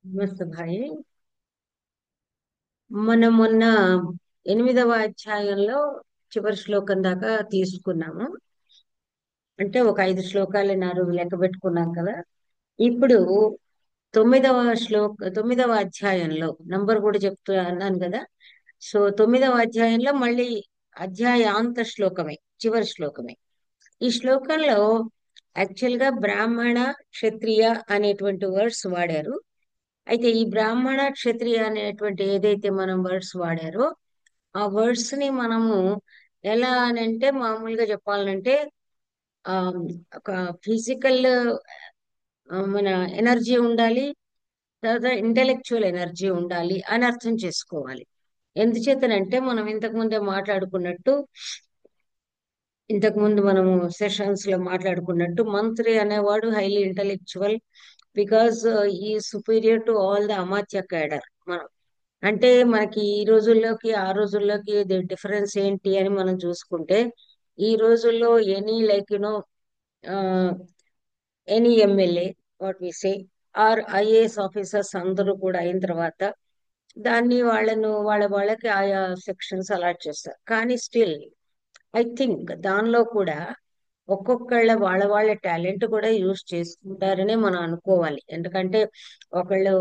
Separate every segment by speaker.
Speaker 1: నమస్తే భాయి. మనం మొన్న 8వ అధ్యాయంలో చివరి శ్లోకం దాకా తీసుకున్నాము. అంటే ఒక 5 శ్లోకాలు లెక్క పెట్టుకున్నాం కదా. ఇప్పుడు 9వ అధ్యాయంలో నంబర్ కూడా చెప్తూ అన్నాను కదా. సో 9వ అధ్యాయంలో మళ్ళీ అధ్యాయాంత శ్లోకమే, చివరి శ్లోకమే. ఈ శ్లోకంలో యాక్చువల్ గా బ్రాహ్మణ, క్షత్రియ అనేటువంటి వర్డ్స్ వాడారు. అయితే ఈ బ్రాహ్మణ, క్షత్రియ అనేటువంటి ఏదైతే మనం వర్డ్స్ వాడారో ఆ వర్డ్స్ ని మనము ఎలా అని అంటే మామూలుగా చెప్పాలంటే ఆ ఒక ఫిజికల్ మన ఎనర్జీ ఉండాలి, తర్వాత ఇంటెలెక్చువల్ ఎనర్జీ ఉండాలి అని అర్థం చేసుకోవాలి. ఎందుచేతనంటే మనం ఇంతకు ముందే మాట్లాడుకున్నట్టు, ఇంతకు ముందు మనము సెషన్స్ లో మాట్లాడుకున్నట్టు, మంత్రి అనేవాడు హైలీ ఇంటెలెక్చువల్ బికాస్ ఈ superior to all the Amatya cadre. మనం అంటే మనకి ఈ రోజుల్లోకి ఆ రోజుల్లోకి డిఫరెన్స్ ఏంటి అని మనం చూసుకుంటే, ఈ రోజుల్లో any like any MLA, what we say, or IAS officers అందరూ కూడా అయిన తర్వాత దాన్ని వాళ్ళకి ఆయా సెక్షన్స్ అలాట్ చేస్తారు. కానీ స్టిల్ ఐ థింక్ దానిలో కూడా ఒక్కొక్కళ్ళ వాళ్ళ టాలెంట్ కూడా యూజ్ చేసుకుంటారనే మనం అనుకోవాలి. ఎందుకంటే ఒకళ్ళు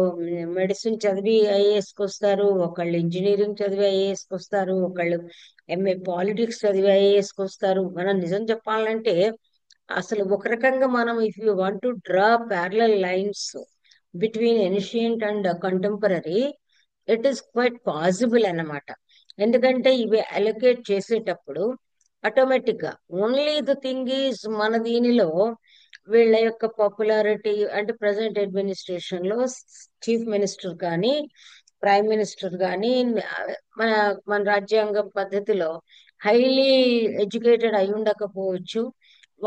Speaker 1: మెడిసిన్ చదివి ఐఏఎస్కి వస్తారు, ఒకళ్ళు ఇంజనీరింగ్ చదివి ఐఏఎస్కి వస్తారు, ఒకళ్ళు ఎంఏ పాలిటిక్స్ చదివి ఐఏఎస్కి వస్తారు. మనం నిజం చెప్పాలంటే అసలు ఒక రకంగా మనం if you want to draw parallel lines between ancient and contemporary, it is quite possible అన్నమాట. ఎందుకంటే ఇవి అలొకేట్ చేసేటప్పుడు ఆటోమేటిక్ గా ఓన్లీ ద థింగ్ ఈజ్ మన దీనిలో వీళ్ళ యొక్క పాపులారిటీ అంటే ప్రజెంట్ అడ్మినిస్ట్రేషన్ లో చీఫ్ మినిస్టర్ కానీ ప్రైమ్ మినిస్టర్ కానీ మన మన రాజ్యాంగం పద్ధతిలో హైలీ ఎడ్యుకేటెడ్ అయి ఉండకపోవచ్చు.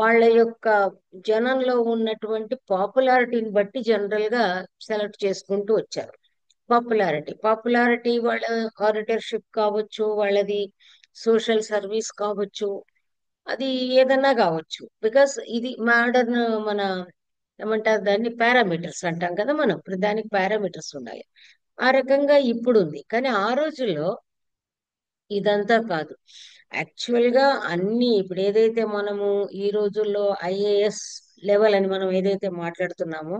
Speaker 1: వాళ్ళ యొక్క జనంలో ఉన్నటువంటి పాపులారిటీని బట్టి జనరల్ గా సెలెక్ట్ చేసుకుంటూ వచ్చారు. పాపులారిటీ వాళ్ళ ఆడిటర్షిప్ కావచ్చు, వాళ్ళది సోషల్ సర్వీస్ కావచ్చు, అది ఏదన్నా కావచ్చు. బికాస్ ఇది మోడర్న్ మన ఏమంటారు దాన్ని, పారామీటర్స్ అంటాం కదా మనం. ఇప్పుడు దానికి పారామీటర్స్ ఉండాలి. ఆ రకంగా ఇప్పుడు ఉంది. కానీ ఆ రోజుల్లో ఇదంతా కాదు. యాక్చువల్ గా అన్ని ఇప్పుడు ఏదైతే మనము ఈ రోజుల్లో ఐఏఎస్ లెవెల్ అని మనం ఏదైతే మాట్లాడుతున్నామో,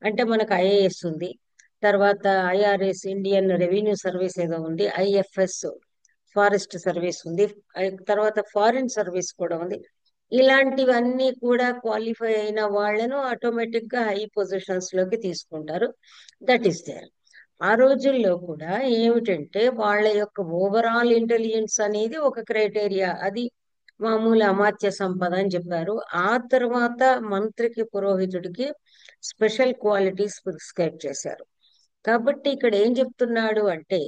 Speaker 1: అంటే మనకు ఐఏఎస్ ఉంది, తర్వాత ఐఆర్ఎస్ ఇండియన్ రెవెన్యూ సర్వీస్ ఏదో ఉంది, ఐఎఫ్ఎస్ ఫారెస్ట్ సర్వీస్ ఉంది, తర్వాత ఫారిన్ సర్వీస్ కూడా ఉంది. ఇలాంటివన్నీ కూడా క్వాలిఫై అయిన వాళ్ళను ఆటోమేటిక్ గా హై పొజిషన్స్ లోకి తీసుకుంటారు. That is there. ఆ రోజుల్లో కూడా ఏమిటంటే వాళ్ళ యొక్క ఓవరాల్ ఇంటెలిజెన్స్ అనేది ఒక క్రైటీరియా, అది మామూలు అమాత్య సంపద అని చెప్పారు. ఆ తర్వాత మంత్రికి, పురోహితుడికి స్పెషల్ క్వాలిటీస్ ప్రిస్క్రైబ్ చేశారు. కాబట్టి ఇక్కడ ఏం చెప్తున్నాడు అంటే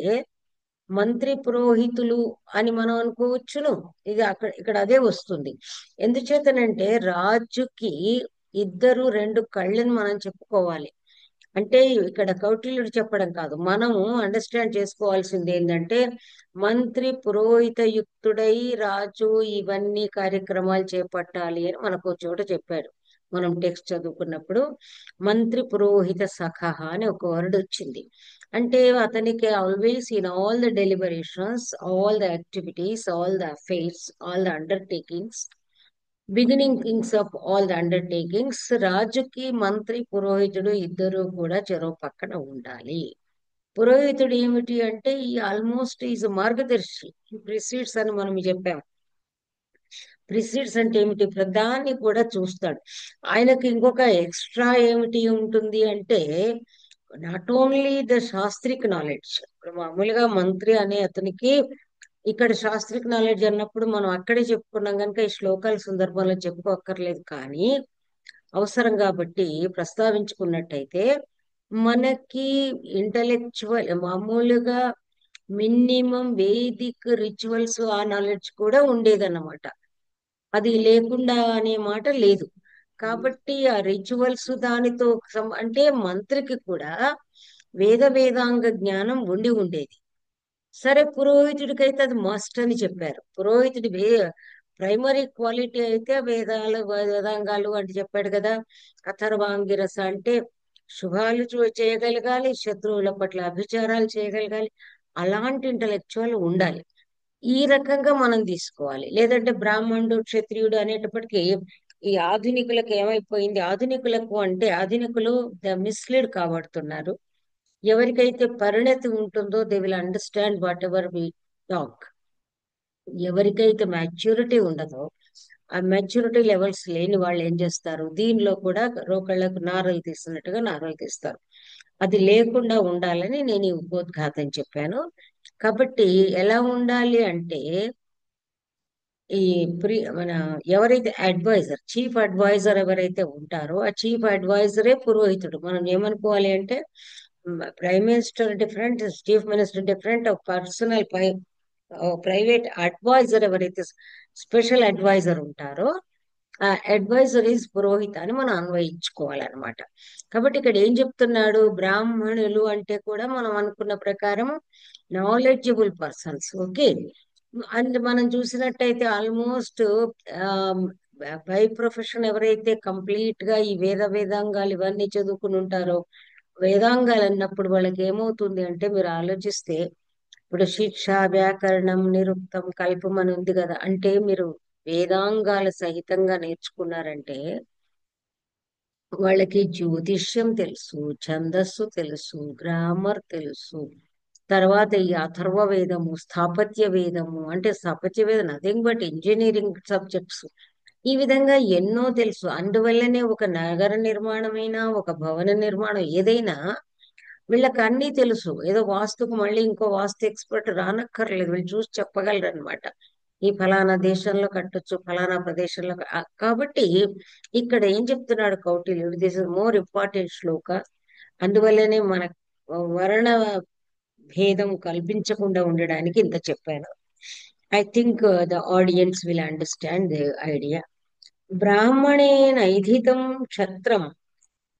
Speaker 1: మంత్రి పురోహితులు అని మనం అనుకోవచ్చును. ఇది ఇక్కడ అదే వస్తుంది. ఎందుచేతనంటే రాజుకి ఇద్దరు రెండు కళ్ళని మనం చెప్పుకోవాలి. అంటే ఇక్కడ కౌటిల్యుడు చెప్పడం కాదు, మనము అండర్స్టాండ్ చేసుకోవాల్సింది ఏంటంటే మంత్రి పురోహిత యుక్తుడై రాజు ఇవన్నీ కార్యక్రమాలు చేపట్టాలి అని మనకు ఒక చోట చెప్పాడు. మనం టెక్స్ట్ చదువుకున్నప్పుడు మంత్రి పురోహిత సఖ అని ఒక వర్డ్ వచ్చింది. అంటే అతనికి always in all the deliberations, all the activities, all the affairs, all the undertakings, beginnings of all the undertakings, రాజుకి మంత్రి పురోహితుడు ఇద్దరు కూడా చెరో పక్కన ఉండాలి. పురోహితుడు ఏమిటి అంటే ఈ ఆల్మోస్ట్ ఈజ్ మార్గదర్శి, ప్రిసీడ్స్ అని మనం చెప్పాం. ప్రిసీడ్స్ అంటే ఏమిటి, ప్రధాన్ని కూడా చూస్తాడు. ఆయనకి ఇంకొక ఎక్స్ట్రా ఏమిటి ఉంటుంది అంటే నాట్ ఓన్లీ ద శాస్త్రిక్ నాలెడ్జ్. ఇప్పుడు మామూలుగా మంత్రి అనే అతనికి ఇక్కడ శాస్త్రిక్ నాలెడ్జ్ అన్నప్పుడు మనం అక్కడే చెప్పుకున్నాం కనుక ఈ శ్లోకాల సందర్భంలో చెప్పుకోక్కర్లేదు. కానీ అవసరం కాబట్టి ప్రస్తావించుకున్నట్టయితే మనకి ఇంటలెక్చువల్ మామూలుగా మినిమం వేదిక్ రిచువల్స్ ఆ నాలెడ్జ్ కూడా ఉండేదన్నమాట. అది లేకుండా అనే మాట లేదు. కాబట్టి ఆ రిచువల్స్ దానితో అంటే మంత్రికి కూడా వేదాంగ జ్ఞానం ఉండి ఉండేది. సరే, పురోహితుడికైతే అది మస్ట్ అని చెప్పారు. పురోహితుడి ప్రైమరీ క్వాలిటీ అయితే వేదాంగాలు అంటే చెప్పాడు కదా. అథర్వాంగిరస అంటే శుభాలు చేయగలగాలి, శత్రువుల పట్ల అభిచారాలు చేయగలగాలి. అలాంటి ఇంటలెక్చువల్ ఉండాలి. ఈ రకంగా మనం తీసుకోవాలి. లేదంటే బ్రాహ్మణుడు క్షత్రియుడు అనేటప్పటికీ ఈ ఆధునికులకు ఏమైపోయింది, ఆధునికులకు అంటే ఆధునికులు మిస్లీడ్ కాబడుతున్నారు. ఎవరికైతే పరిణతి ఉంటుందో they will understand whatever we talk. ఎవరికైతే మెచ్యూరిటీ ఉండదో, ఆ మెచ్యూరిటీ లెవెల్స్ లేని వాళ్ళు ఏం చేస్తారు, దీనిలో కూడా రోకళ్ళకు నారలు తీసినట్టుగా నారలు తీస్తారు. అది లేకుండా ఉండాలని నేను ఈ ఉపోద్ఘాతం చెప్పాను. కాబట్టి ఎలా ఉండాలి అంటే, ఈ మన ఎవరైతే అడ్వైజర్, చీఫ్ అడ్వైజర్ ఎవరైతే ఉంటారో ఆ చీఫ్ అడ్వైజరే పురోహితుడు. మనం ఏమనుకోవాలి అంటే, prime minister different, chief minister different, personal private adviser ఎవరైతే స్పెషల్ అడ్వైజర్ ఉంటారో ఆ అడ్వైజర్ ఈజ్ పురోహిత అని మనం అన్వయించుకోవాలన్నమాట. కాబట్టి ఇక్కడ ఏం చెప్తున్నాడు, బ్రాహ్మణులు అంటే కూడా మనం అనుకున్న ప్రకారం నాలెడ్జబుల్ పర్సన్స్. ఓకే. అండ్ మనం చూసినట్టయితే ఆల్మోస్ట్ బై ప్రొఫెషన్ ఎవరైతే కంప్లీట్ గా ఈ వేదాంగాలు ఇవన్నీ చదువుకుని ఉంటారో, వేదాంగాలు అన్నప్పుడు వాళ్ళకి ఏమవుతుంది అంటే, మీరు ఆలోచిస్తే ఇప్పుడు శిక్ష, వ్యాకరణం, నిరుక్తం, కల్పం అని ఉంది కదా. అంటే మీరు వేదాంగాల సహితంగా నేర్చుకున్నారంటే వాళ్ళకి జ్యోతిష్యం తెలుసు, ఛందస్సు తెలుసు, గ్రామర్ తెలుసు. తర్వాత ఈ అథర్వ వేదము, స్థాపత్య వేదము, అంటే స్థాపత్య వేదం నథింగ్ బట్ ఇంజనీరింగ్ సబ్జెక్ట్స్. ఈ విధంగా ఎన్నో తెలుసు. అందువల్లనే ఒక నగర నిర్మాణమైనా, ఒక భవన నిర్మాణం ఏదైనా వీళ్ళకి అన్నీ తెలుసు. ఏదో వాస్తుకు మళ్ళీ ఇంకో వాస్తు ఎక్స్పర్ట్ రానక్కర్లేదు, వీళ్ళు చూసి చెప్పగలరు అనమాట. ఈ ఫలానా దేశంలో కట్టొచ్చు, ఫలానా ప్రదేశంలో కాబట్టి ఇక్కడ ఏం చెప్తున్నాడు కౌటిల్యుడు, this is more important shloka. అందువల్లనే మన వర్ణ భేదం కల్పించకుండా ఉండడానికి ఇంత చెప్పాను. I think the audience will understand the idea. బ్రాహ్మణే నైధితం క్షత్రం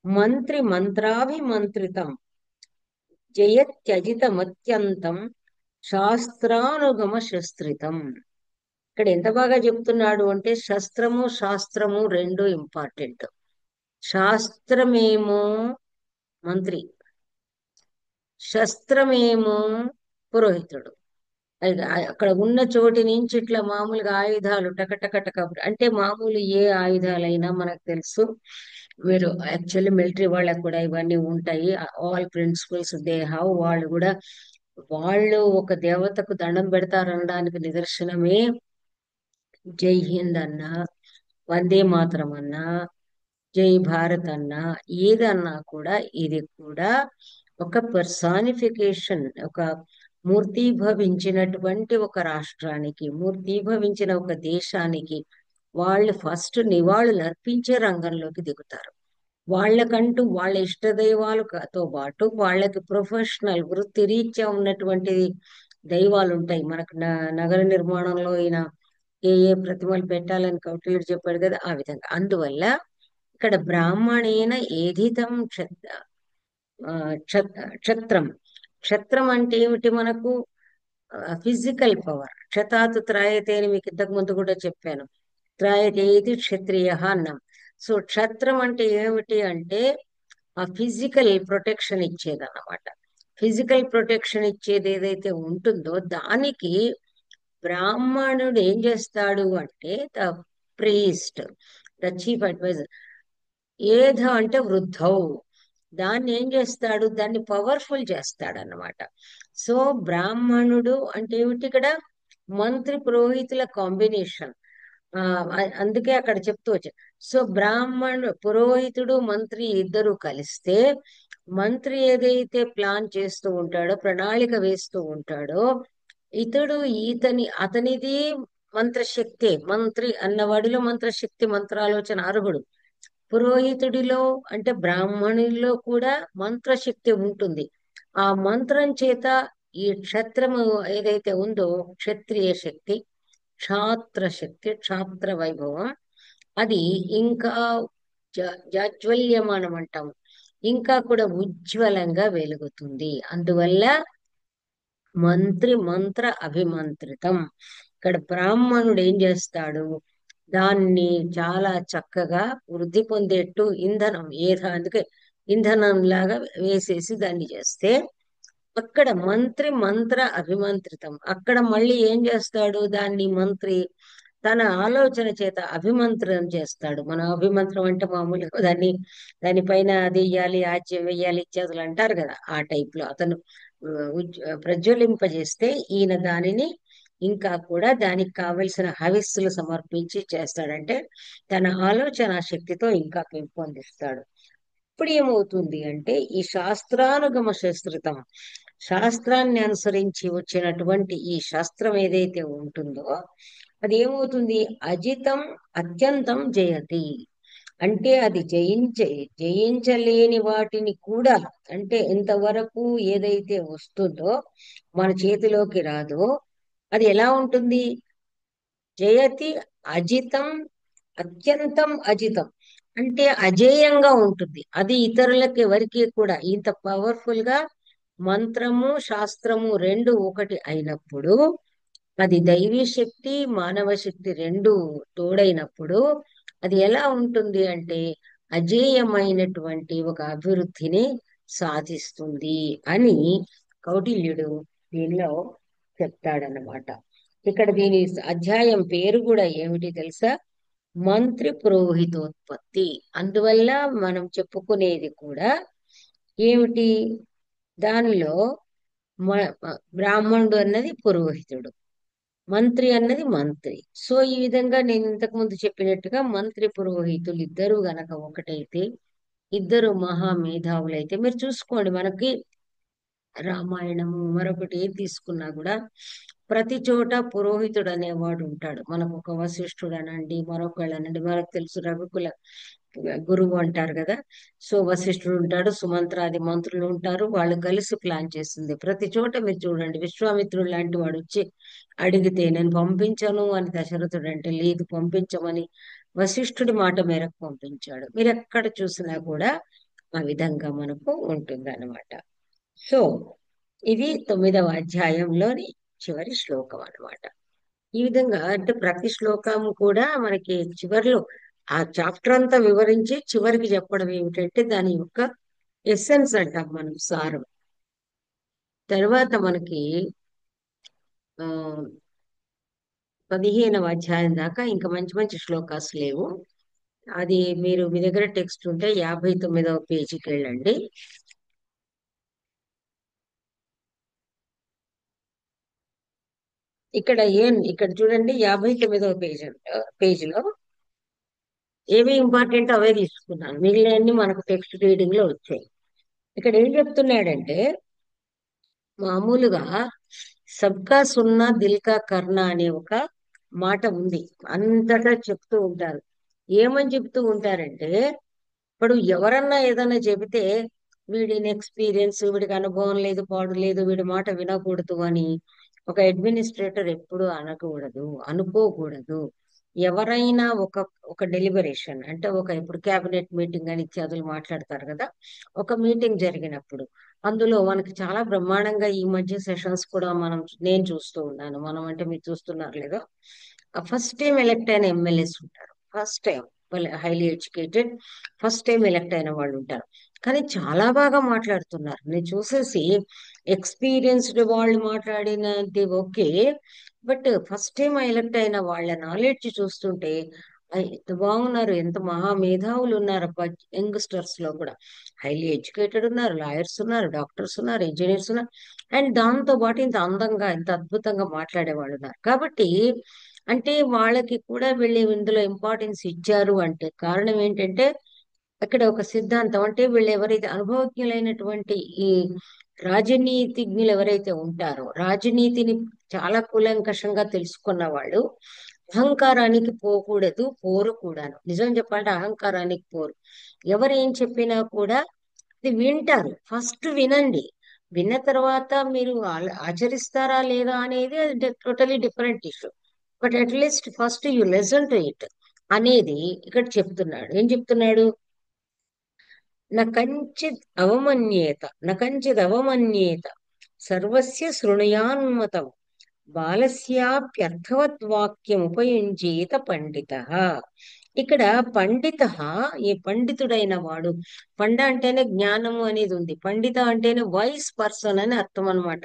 Speaker 1: మంత్రి మంత్రాభిమంత్రితం జయత్యజితమత్యంతం శాస్త్రానుగమ శస్త్రితం. ఇక్కడ ఎంత బాగా చెప్తున్నాడు అంటే, శస్త్రము శాస్త్రము రెండు ఇంపార్టెంట్. శాస్త్రమేమో మంత్రి, శస్త్రమేమో పురోహితుడు. అక్కడ ఉన్న చోటి నుంచి ఇట్లా మామూలుగా ఆయుధాలు టకటకటక, అంటే మామూలు ఏ ఆయుధాలైనా మనకు తెలుసు. మీరు యాక్చువల్లీ మిలిటరీ వాళ్ళకు కూడా ఇవన్నీ ఉంటాయి. All principles they have. వాళ్ళు కూడా వాళ్ళు ఒక దేవతకు దండం పెడతారనడానికి నిదర్శనమే జై హింద్ అన్నా, వందే మాతరం అన్నా, జై భారత్ అన్నా, ఏదన్నా కూడా ఇది కూడా ఒక పర్సానిఫికేషన్, ఒక మూర్తీభవించినటువంటి ఒక రాష్ట్రానికి, మూర్తీభవించిన ఒక దేశానికి వాళ్ళు ఫస్ట్ నివాళులు అర్పించే రంగంలోకి దిగుతారు. వాళ్ళకంటూ వాళ్ళ ఇష్టదైవాలతో పాటు వాళ్ళకి ప్రొఫెషనల్ వృత్తిరీత్యా ఉన్నటువంటి దైవాలు ఉంటాయి. మనకు నగర నిర్మాణంలో అయినా ఏ ఏ ప్రతిమలు పెట్టాలని కౌటిల్యుడు చెప్పాడు కదా, ఆ విధంగా. అందువల్ల ఇక్కడ బ్రాహ్మణేన ఏధితం ఆ, క్షత్రం. క్షత్రం అంటే ఏమిటి, మనకు ఫిజికల్ పవర్. క్షతాతు త్రాయతే అని మీకు ఇంతకు ముందు కూడా చెప్పాను. త్రాయతే ఇది క్షత్రియ అన్నాం. సో క్షత్రం అంటే ఏమిటి అంటే ఆ ఫిజికల్ ప్రొటెక్షన్ ఇచ్చేది అన్నమాట. ఫిజికల్ ప్రొటెక్షన్ ఇచ్చేది ఏదైతే ఉంటుందో దానికి బ్రాహ్మణుడు ఏం చేస్తాడు అంటే, the priest, the chief advisor. ఏధ అంటే వృద్ధౌ, దాన్ని ఏం చేస్తాడు, దాన్ని పవర్ఫుల్ చేస్తాడు అన్నమాట. సో బ్రాహ్మణుడు అంటే ఏమిటి ఇక్కడ, మంత్రి పురోహితుల కాంబినేషన్. అందుకే అక్కడ చెప్తూ వచ్చా. సో పురోహితుడు మంత్రి ఇద్దరు కలిస్తే, మంత్రి ఏదైతే ప్లాన్ చేస్తూ ఉంటాడో, ప్రణాళిక వేస్తూ ఉంటాడో, ఇతడు అతనిది మంత్రశక్తి. మంత్రి అన్నవాడిలో మంత్రశక్తి, మంత్రాలోచన అర్హుడు. పురోహితుడిలో అంటే బ్రాహ్మణుడిలో కూడా మంత్రశక్తి ఉంటుంది. ఆ మంత్రం చేత ఈ క్షత్రము ఏదైతే ఉందో, క్షత్రియ శక్తి, క్షాత్ర శక్తి, క్షాత్ర వైభవం, అది ఇంకా జాజ్వల్యమానం అంటాము, ఇంకా కూడా ఉజ్వలంగా వెలుగుతుంది. అందువల్ల మంత్రి మంత్ర అభిమంత్రితం. ఇక్కడ బ్రాహ్మణుడు ఏం చేస్తాడు, దాన్ని చాలా చక్కగా వృద్ధి పొందేట్టు ఇంధనం అందుకే ఇంధనంలాగా వేసేసి దాన్ని చేస్తే, అక్కడ మంత్రి మంత్ర అభిమంత్రితం. అక్కడ మళ్ళీ ఏం చేస్తాడు దాన్ని మంత్రి తన ఆలోచన చేత అభిమంత్రం చేస్తాడు. మనం అభిమంత్రం అంటే మామూలుగా దానిపైన అది వెయ్యాలి, ఆజ్యం వెయ్యాలి ఇత్యాదులు అంటారు కదా, ఆ టైప్ లో అతను ప్రజ్వలింపజేస్తే ఈయన దానిని ఇంకా కూడా దానికి కావలసిన హవిస్సులు సమర్పించి చేస్తాడంటే తన ఆలోచన శక్తితో ఇంకా పెంపొందిస్తాడు. ఇప్పుడు ఏమవుతుంది అంటే ఈ శాస్త్రానుగమ శాస్త్రితం, శాస్త్రాన్ని అనుసరించి వచ్చినటువంటి ఈ శాస్త్రం ఏదైతే ఉంటుందో అది ఏమవుతుంది, అజితం అత్యంతం జయతి. అంటే అది జయించలేని వాటిని కూడా, అంటే ఇంతవరకు ఏదైతే వస్తుందో మన చేతిలోకి రాదో అది ఎలా ఉంటుంది, జయతి అజితం అత్యంతం అజితం, అంటే అజేయంగా ఉంటుంది. అది ఇతరులకి ఎవరికి కూడా ఇంత పవర్ఫుల్ గా మంత్రము శాస్త్రము రెండు ఒకటి అయినప్పుడు, అది దైవీ శక్తి మానవ శక్తి రెండు తోడైనప్పుడు అది ఎలా ఉంటుంది అంటే అజేయమైనటువంటి ఒక అభివృద్ధిని సాధిస్తుంది అని కౌటిల్యుడు దీనిలో చెప్తాడనమాట. ఇక్కడ దీని అధ్యాయం పేరు కూడా ఏమిటి తెలుసా, మంత్రి పురోహితోత్పత్తి. అందువల్ల మనం చెప్పుకునేది కూడా ఏమిటి, దానిలో బ్రాహ్మణుడు అన్నది పురోహితుడు, మంత్రి అన్నది మంత్రి. సో ఈ విధంగా నేను ఇంతకు ముందు చెప్పినట్టుగా మంత్రి పురోహితులు ఇద్దరు గనక ఒకటైతే, ఇద్దరు మహామేధావులైతే, మీరు చూసుకోండి మనకి రామాయణము మరొకటి ఏది తీసుకున్నా కూడా ప్రతి చోట పురోహితుడు అనేవాడు ఉంటాడు. మనకు ఒక వశిష్ఠుడు అనండి, మరొకళ్ళు అనండి, మనకు తెలుసు రఘుకుల గురువు అంటారు కదా. సో వశిష్ఠుడు ఉంటాడు, సుమంత్రాది మంత్రులు ఉంటారు, వాళ్ళు కలిసి ప్లాన్ చేసింది. ప్రతి చోట మీరు చూడండి, విశ్వామిత్రుడు లాంటి వాడు వచ్చి అడిగితే నేను పంపించను అని దశరథుడు అంటే లేదు పంపించమని వశిష్ఠుడి మాట మేరకు పంపించాడు. మీరు ఎక్కడ చూసినా కూడా ఆ విధంగా మనకు ఉంటుంది అన్నమాట. సో ఇది 9వ అధ్యాయంలోని చివరి శ్లోకం అన్నమాట. ఈ విధంగా అంటే ప్రతి శ్లోకం కూడా మనకి చివరిలో ఆ చాప్టర్ అంతా వివరించి చివరికి చెప్పడం ఏమిటంటే దాని యొక్క ఎస్సెన్స్ అంటాం మనం, సారం. తర్వాత మనకి ఆ 15వ అధ్యాయం దాకా ఇంకా మంచి మంచి శ్లోకాస్ లేవు. అది మీరు మీ దగ్గర టెక్స్ట్ ఉంటే 59వ పేజీకి వెళ్ళండి. ఇక్కడ చూడండి 59వ పేజీలో ఏవి ఇంపార్టెంట్ అవే తీసుకున్నాను, మిగిలినవన్నీ మనకు టెక్స్ట్ రీడింగ్ లో వచ్చాయి. ఇక్కడ ఏం చెప్తున్నాడంటే మామూలుగా సబ్కా సున్నా దిల్కా కర్నా అనే ఒక మాట ఉంది, అంతటా చెప్తూ ఉంటారు. ఏమని చెప్తూ ఉంటారంటే ఇప్పుడు ఎవరన్నా ఏదన్నా చెబితే వీడి ఎక్స్పీరియన్స్, వీడికి అనుభవం లేదు, పాడు లేదు, వీడి మాట వినకూడదు అని ఒక అడ్మినిస్ట్రేటర్ ఎప్పుడు అనకూడదు, అనుకోకూడదు. ఎవరైనా ఒక ఒక డెలిబరేషన్ అంటే ఇప్పుడు క్యాబినెట్ మీటింగ్ అని ఇత్యాదులు మాట్లాడతారు కదా, ఒక మీటింగ్ జరిగినప్పుడు అందులో మనకి చాలా బ్రహ్మాండంగా ఈ మధ్య సెషన్స్ కూడా నేను చూస్తూ ఉన్నాను, మనం అంటే మీరు చూస్తున్నారు లేదో, ఫస్ట్ టైం ఎలక్ట్ అయిన ఎమ్మెల్యేస్ ఉంటారు. First time highly educated first time elect అయిన వాళ్ళు ఉంటారు, కానీ చాలా బాగా మాట్లాడుతున్నారు. నేను చూసేసి ఎక్స్పీరియన్స్డ్ వాళ్ళు మాట్లాడినది okay, but first time elect అయిన వాళ్ళ నాలెడ్జ్ చూస్తుంటే ఎంత బాగున్నారు, ఎంత మహా మేధావులు ఉన్నారు అబ్బా. యంగ్స్టర్స్ లో కూడా హైలీ ఎడ్యుకేటెడ్ ఉన్నారు, లాయర్స్ ఉన్నారు, డాక్టర్స్ ఉన్నారు, ఇంజనీర్స్ ఉన్నారు, అండ్ దాంతో పాటు ఇంత అందంగా ఇంత అద్భుతంగా మాట్లాడే వాళ్ళు ఉన్నారు. కాబట్టి అంటే వాళ్ళకి కూడా వీళ్ళు ఇందులో ఇంపార్టెన్స్ ఇచ్చారు అంటే కారణం ఏంటంటే అక్కడ ఒక సిద్ధాంతం, అంటే వీళ్ళు ఎవరైతే అనుభవజ్ఞులైనటువంటి ఈ రాజనీతిజ్ఞులు ఎవరైతే ఉంటారో, రాజనీతిని చాలా కూలంకషంగా తెలుసుకున్న వాళ్ళు అహంకారానికి పోకూడదు, పోరు కూడాను. నిజం చెప్పాలంటే అహంకారానికి పోరు. ఎవరు ఏం చెప్పినా కూడా అది వింటారు, ఫస్ట్ వినండి. విన్న తర్వాత మీరు ఆచరిస్తారా లేదా అనేది totally different issue. But at least first you lesson to it అనేది ఇక్కడ చెప్తున్నాడు. ఏం చెప్తున్నాడు, నకంచిద్ అవమన్యేత సర్వస్య శృణుయాన్మతం బాలస్యాప్యర్థవత్ వాక్యం ఉపయుంజేత పండిత. ఇక్కడ పండిత, ఈ పండితుడైన వాడు, పండ అంటేనే జ్ఞానము అనేది ఉంది, పండిత అంటేనే వైస్ పర్సన్ అని అర్థం అన్నమాట.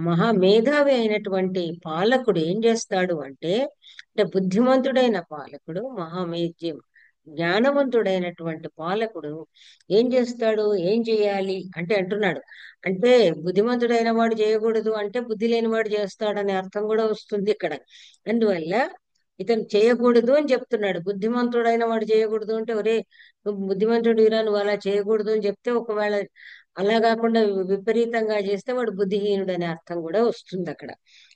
Speaker 1: మహామేధావి అయినటువంటి పాలకుడు ఏం చేస్తాడు అంటే బుద్ధిమంతుడైన పాలకుడు, జ్ఞానవంతుడైనటువంటి పాలకుడు ఏం చేస్తాడు, ఏం చేయాలి అంటే అంటున్నాడు. అంటే బుద్ధిమంతుడైన వాడు చేయకూడదు అంటే బుద్ధి లేని వాడు చేస్తాడనే అర్థం కూడా వస్తుంది ఇక్కడ. అందువల్ల ఇతను చేయకూడదు అని చెప్తున్నాడు. బుద్ధిమంతుడైన వాడు చేయకూడదు అంటే, ఒరే నువ్వు బుద్ధిమంతుడిరా, నువ్వు అలా చేయకూడదు అని చెప్తే, ఒకవేళ అలా కాకుండా విపరీతంగా చేస్తే వాడు బుద్ధిహీనుడు అనే అర్థం కూడా వస్తుంది అక్కడ.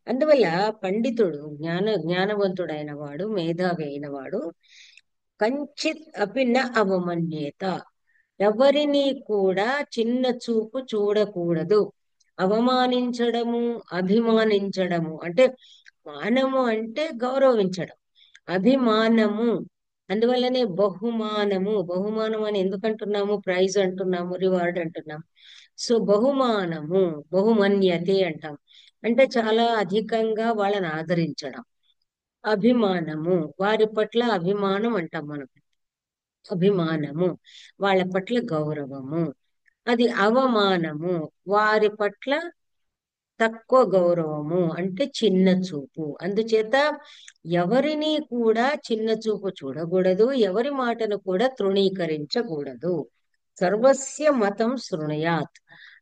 Speaker 1: అందువల్ల పండితుడు, జ్ఞానవంతుడైన వాడు, మేధావి అయిన వాడు కంచిత్ అపిన అవమన్యేత, ఎవరిని కూడా చిన్న చూపు చూడకూడదు. అవమానించడము, అభిమానించడము అంటే, మానము అంటే గౌరవించడం, అభిమానము అందువల్లనే బహుమానము. బహుమానం అని ఎందుకంటున్నాము, ప్రైజ్ అంటున్నాము, రివార్డ్ అంటున్నాము. సో బహుమానము, బహుమన్యతే అంటాం, అంటే చాలా అధికంగా వాళ్ళని ఆదరించడం. అభిమానము, వారి పట్ల అభిమానం అంటాం మనం, అభిమానము వాళ్ళ పట్ల గౌరవము. అది అవమానము, వారి పట్ల తక్కువ గౌరవము అంటే చిన్న చూపు. అందుచేత ఎవరిని కూడా చిన్న చూపు చూడకూడదు, ఎవరి మాటను కూడా తృణీకరించకూడదు. సర్వస్య మతం శృణుయాత్,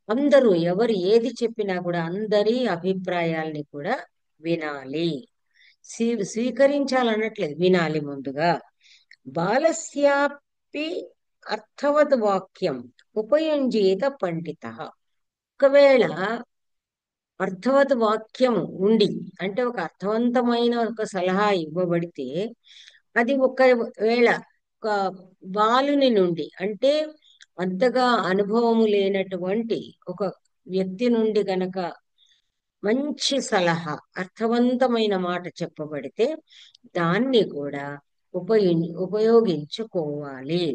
Speaker 1: అందరూ ఎవరు ఏది చెప్పినా కూడా అందరి అభిప్రాయాల్ని కూడా వినాలి. స్వీకరించాలన్నట్లేదు, వినాలి ముందుగా. బాలస్యాపి అర్థవత్ వాక్యం ఉపయుంజేత పండిత, ఒకవేళ అర్థవత్ వాక్యము ఉండి అంటే ఒక అర్థవంతమైన ఒక సలహా ఇవ్వబడితే, అది ఒకవేళ ఒక బాలుని నుండి అంటే అంతగా అనుభవము లేనటువంటి ఒక వ్యక్తి నుండి గనక మంచి సలహా, అర్థవంతమైన మాట చెప్పబడితే దాన్ని కూడా ఉపయోగించుకోవాలి.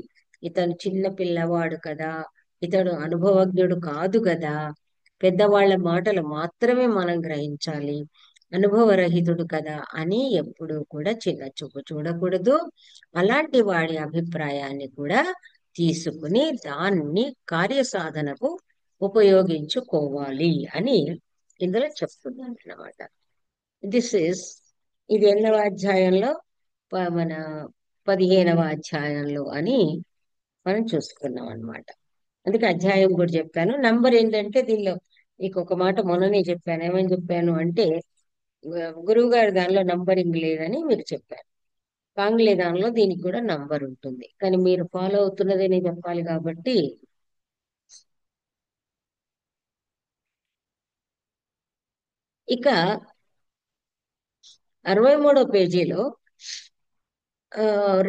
Speaker 1: ఇతను చిన్న పిల్లవాడు కదా, ఇతడు అనుభవజ్ఞుడు కాదు కదా, పెద్దవాళ్ళ మాటలు మాత్రమే మనం గ్రహించాలి, అనుభవరహితుడు కదా అని ఎప్పుడూ కూడా చిన్న చూపు చూడకూడదు. అలాంటి వాడి అభిప్రాయాన్ని కూడా తీసుకుని దాన్ని కార్యసాధనకు ఉపయోగించుకోవాలి అని ఇందులో చెప్తున్నాను అన్నమాట. దిస్ ఇస్, ఇది ఎన్నవ అధ్యాయంలో, మన 15వ అధ్యాయంలో అని మనం చూసుకున్నాం అన్నమాట. అందుకే అధ్యాయం కూడా చెప్పాను. నంబర్ ఏంటంటే దీనిలో మీకు ఒక మాట మొన్ననే చెప్పాను. ఏమని చెప్పాను అంటే, గురువు గారి దానిలో నంబరింగ్ లేదని మీరు చెప్పారు. కాంగ్లే దానిలో దీనికి కూడా నంబర్ ఉంటుంది, కానీ మీరు ఫాలో అవుతున్నదే నేను చెప్పాలి కాబట్టి. ఇక 63వ పేజీలో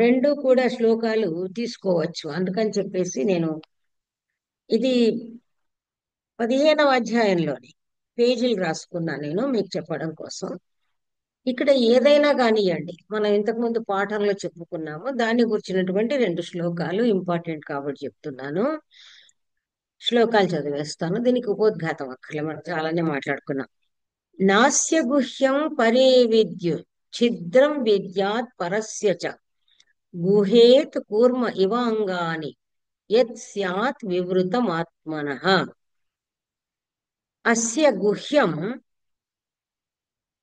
Speaker 1: రెండు కూడా శ్లోకాలు తీసుకోవచ్చు, అందుకని చెప్పేసి నేను ఇది 15వ అధ్యాయంలోని పేజీలు రాసుకున్నాను నేను మీకు చెప్పడం కోసం. ఇక్కడ ఏదైనా కానివ్వండి, మనం ఇంతకుముందు పాఠంలో చెప్పుకున్నాము, దాన్ని గురించినటువంటి రెండు శ్లోకాలు ఇంపార్టెంట్ కాబట్టి చెప్తున్నాను. శ్లోకాలు చదివేస్తాను, దీనికి ఉపోద్ఘాతం అక్కర్లే, మనం చాలానే మాట్లాడుకున్నాం. నాస్య గుహ్యం పరే విద్యు ఛిద్రం విద్యాత్ పరస్య చ, గుహేత్ కూర్మ ఇవాంగాని యత్ స్యాత్ వివృతమాత్మనః. అస్య గుహ్యం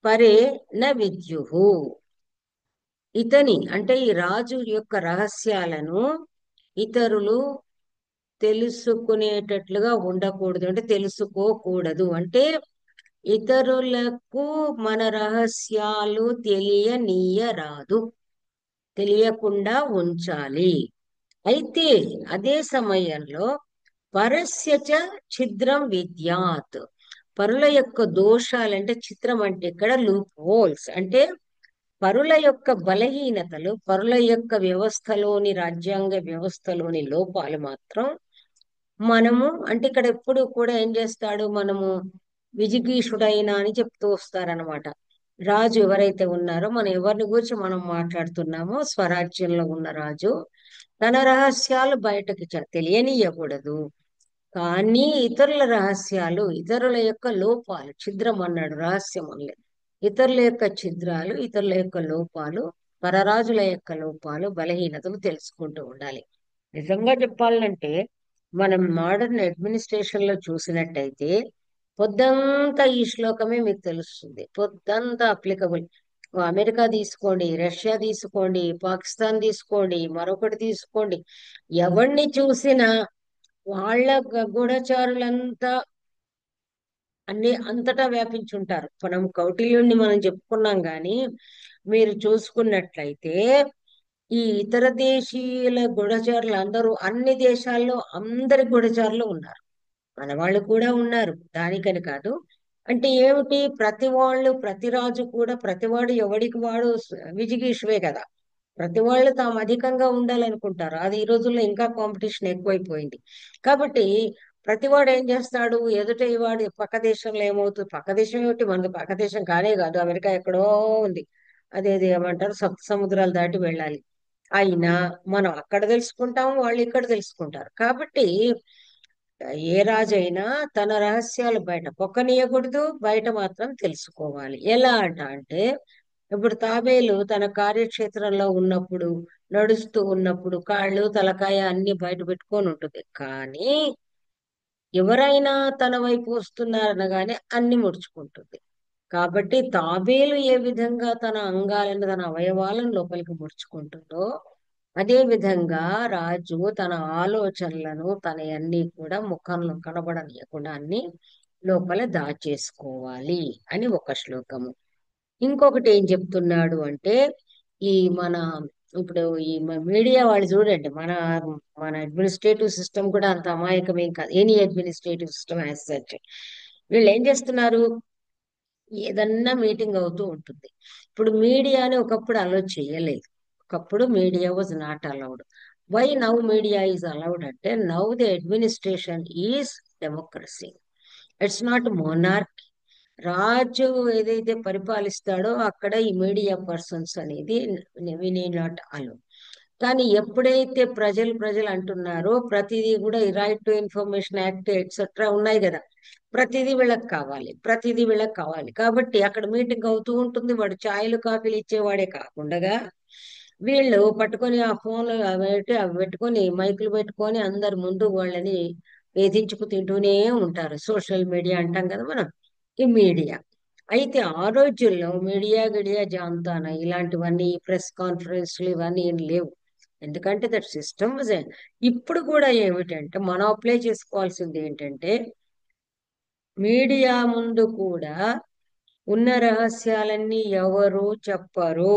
Speaker 1: పరే న విద్యుః, ఇతని అంటే ఈ రాజు యొక్క రహస్యాలను ఇతరులు తెలుసుకునేటట్లుగా ఉండకూడదు, అంటే తెలుసుకోకూడదు, అంటే ఇతరులకు మన రహస్యాలు తెలియనీయరాదు, తెలియకుండా ఉంచాలి. అయితే అదే సమయంలో పరస్యచ ఛిద్రం విద్యాత్, పరుల యొక్క దోషాలంటే, చిత్రం అంటే ఇక్కడ లూప్ హోల్స్ అంటే పరుల యొక్క బలహీనతలు, పరుల యొక్క వ్యవస్థలోని, రాజ్యాంగ వ్యవస్థలోని లోపాలు మాత్రం మనము అంటే ఇక్కడ ఎప్పుడు కూడా ఏం చేస్తాడు, మనము విజిగీషుడైనా అని చెప్తూ వస్తారనమాట. రాజు ఎవరైతే ఉన్నారో, మనం ఎవరిని గురించి మనం మాట్లాడుతున్నామో, స్వరాజ్యంలో ఉన్న రాజు తన రహస్యాలు బయటకి తెలియనీయకూడదు, కానీ ఇతరుల రహస్యాలు, ఇతరుల యొక్క లోపాలు, ఛిద్రం అన్నాడు, రహస్యం అనలేదు, ఇతరుల యొక్క ఛిద్రాలు, ఇతరుల యొక్క లోపాలు పరరాజుల యొక్క లోపాలు బలహీనతలు తెలుసుకుంటూ ఉండాలి. నిజంగా చెప్పాలంటే మనం మోడర్న్ అడ్మినిస్ట్రేషన్ లో చూసినట్టయితే పొద్దంతా ఈ శ్లోకమే మీకు తెలుస్తుంది. పొద్దంతా అప్లికబుల్. అమెరికా తీసుకోండి, రష్యా తీసుకోండి, పాకిస్తాన్ తీసుకోండి, మరొకటి తీసుకోండి. ఎవరిని చూసినా వాళ్ళ గూఢచారులంతా అన్ని అంతటా వ్యాపించుంటారు. మనం కౌటిల్యుణ్ణి మనం చెప్పుకున్నాం కానీ మీరు చూసుకున్నట్లయితే ఈ ఇతర దేశీయుల గూఢచారులు అందరూ అన్ని దేశాల్లో అందరి గూఢచారులు ఉన్నారు. మన వాళ్ళు కూడా ఉన్నారు, దానికని కాదు. అంటే ఏమిటి, ప్రతి వాళ్ళు ప్రతి రాజు కూడా ప్రతివాడు ఎవడికి వాడు విజిగీషువే కదా. ప్రతి వాళ్ళు తాము అధికంగా ఉండాలనుకుంటారు. అది ఈ రోజుల్లో ఇంకా కాంపిటీషన్ ఎక్కువైపోయింది. కాబట్టి ప్రతివాడు ఏం చేస్తాడు, ఎదుటి వాడు పక్క దేశంలో ఏమవుతుంది, పక్క దేశం ఏమిటి, మనది పక్క దేశం కానే కాదు, అమెరికా ఎక్కడో ఉంది. అదేది ఏమంటారు, సప్త సముద్రాలు దాటి వెళ్ళాలి. అయినా మనం అక్కడ తెలుసుకుంటాము, వాళ్ళు ఇక్కడ తెలుసుకుంటారు. కాబట్టి ఏ రాజైనా తన రహస్యాలు బయట పొక్కనీయకూడదు, బయట మాత్రం తెలుసుకోవాలి. ఎలా అంటే ఇప్పుడు తాబేలు తన కార్యక్షేత్రంలో ఉన్నప్పుడు, నడుస్తూ ఉన్నప్పుడు కాళ్ళు తలకాయ అన్ని బయట పెట్టుకొని ఉంటుంది. కానీ ఎవరైనా తన వైపు వస్తున్నారనగానే అన్ని ముడుచుకుంటుంది. కాబట్టి తాబేలు ఏ విధంగా తన అంగాలను తన అవయవాలను లోపలికి ముడుచుకుంటుందో అదే విధంగా రాజు తన ఆలోచనలను తన అన్ని కూడా ముఖంలో కనబడనీయకుండా అన్ని లోపల దాచేసుకోవాలి అని ఒక శ్లోకము. ఇంకొకటి ఏం చెప్తున్నాడు అంటే ఈ మన ఇప్పుడు ఈ మీడియా వాళ్ళు చూడండి, మన మన అడ్మినిస్ట్రేటివ్ సిస్టమ్ కూడా అంత అమాయకమేం కాదు. Any administrative system as such. వీళ్ళు ఏం చేస్తున్నారు, ఏదన్నా మీటింగ్ అవుతూ ఉంటుంది. ఇప్పుడు మీడియాని ఒకప్పుడు అలో చేయలేదు. ఒకప్పుడు media was not allowed. Why now media is allowed అంటే now the administration is democracy. It's not monarchy. రాజు ఏదైతే పరిపాలిస్తాడో అక్కడ ఈ మీడియా పర్సన్స్ అనేది వి నీడ్ నాట్ అలో. కానీ ఎప్పుడైతే ప్రజలు అంటున్నారో ప్రతిదీ కూడా ఈ right to information act etcetera ఉన్నాయి కదా, ప్రతిదీ వీళ్ళకి కావాలి, ప్రతిదీ వీళ్ళకి కావాలి. కాబట్టి అక్కడ మీటింగ్ అవుతూ ఉంటుంది. వాడు ఛాయలు కాఫీలు ఇచ్చేవాడే కాకుండా వీళ్ళు పట్టుకొని ఆ ఫోన్లు అవి పెట్టుకొని మైకులు పెట్టుకొని అందరి ముందు వాళ్ళని వేధించుకు తింటూనే ఉంటారు. సోషల్ మీడియా అంటాం కదా మనం, ఈ మీడియా. అయితే ఆ రోజుల్లో మీడియా గడియా జాంతాన ఇలాంటివన్నీ ప్రెస్ కాన్ఫరెన్స్లు ఇవన్నీ ఏం లేవు. ఎందుకంటే దట్ సిస్టమ్. ఇప్పుడు కూడా ఏమిటంటే మనం అప్లై చేసుకోవాల్సింది ఏంటంటే మీడియా ముందు కూడా ఉన్న రహస్యాలన్నీ ఎవరు చెప్పరు.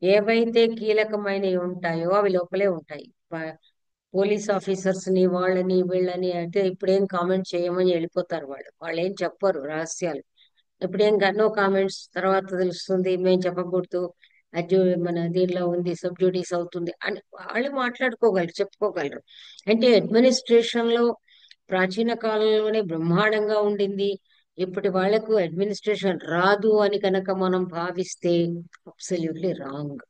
Speaker 1: ఏవైతే కీలకమైనవి ఉంటాయో అవి లోపలే ఉంటాయి. పోలీస్ ఆఫీసర్స్ ని వాళ్ళని వీళ్ళని అయితే ఇప్పుడేం కామెంట్ చేయమని వెళ్ళిపోతారు. వాళ్ళు ఏం చెప్పరు రహస్యాలు. ఇప్పుడేం నో కామెంట్స్, తర్వాత తెలుస్తుంది మేము చెప్పకూడదు, అది మన దీనిలో ఉంది, సబ్జుడీస్ అవుతుంది అని వాళ్ళు మాట్లాడుకోగలరు, చెప్పుకోగలరు. అంటే అడ్మినిస్ట్రేషన్ లో ప్రాచీన కాలంలోనే బ్రహ్మాండంగా ఉండింది. ఇప్పటి వాళ్లకు అడ్మినిస్ట్రేషన్ రాదు అని కనుక మనం భావిస్తే అబ్సల్యూట్లీ రాంగ్.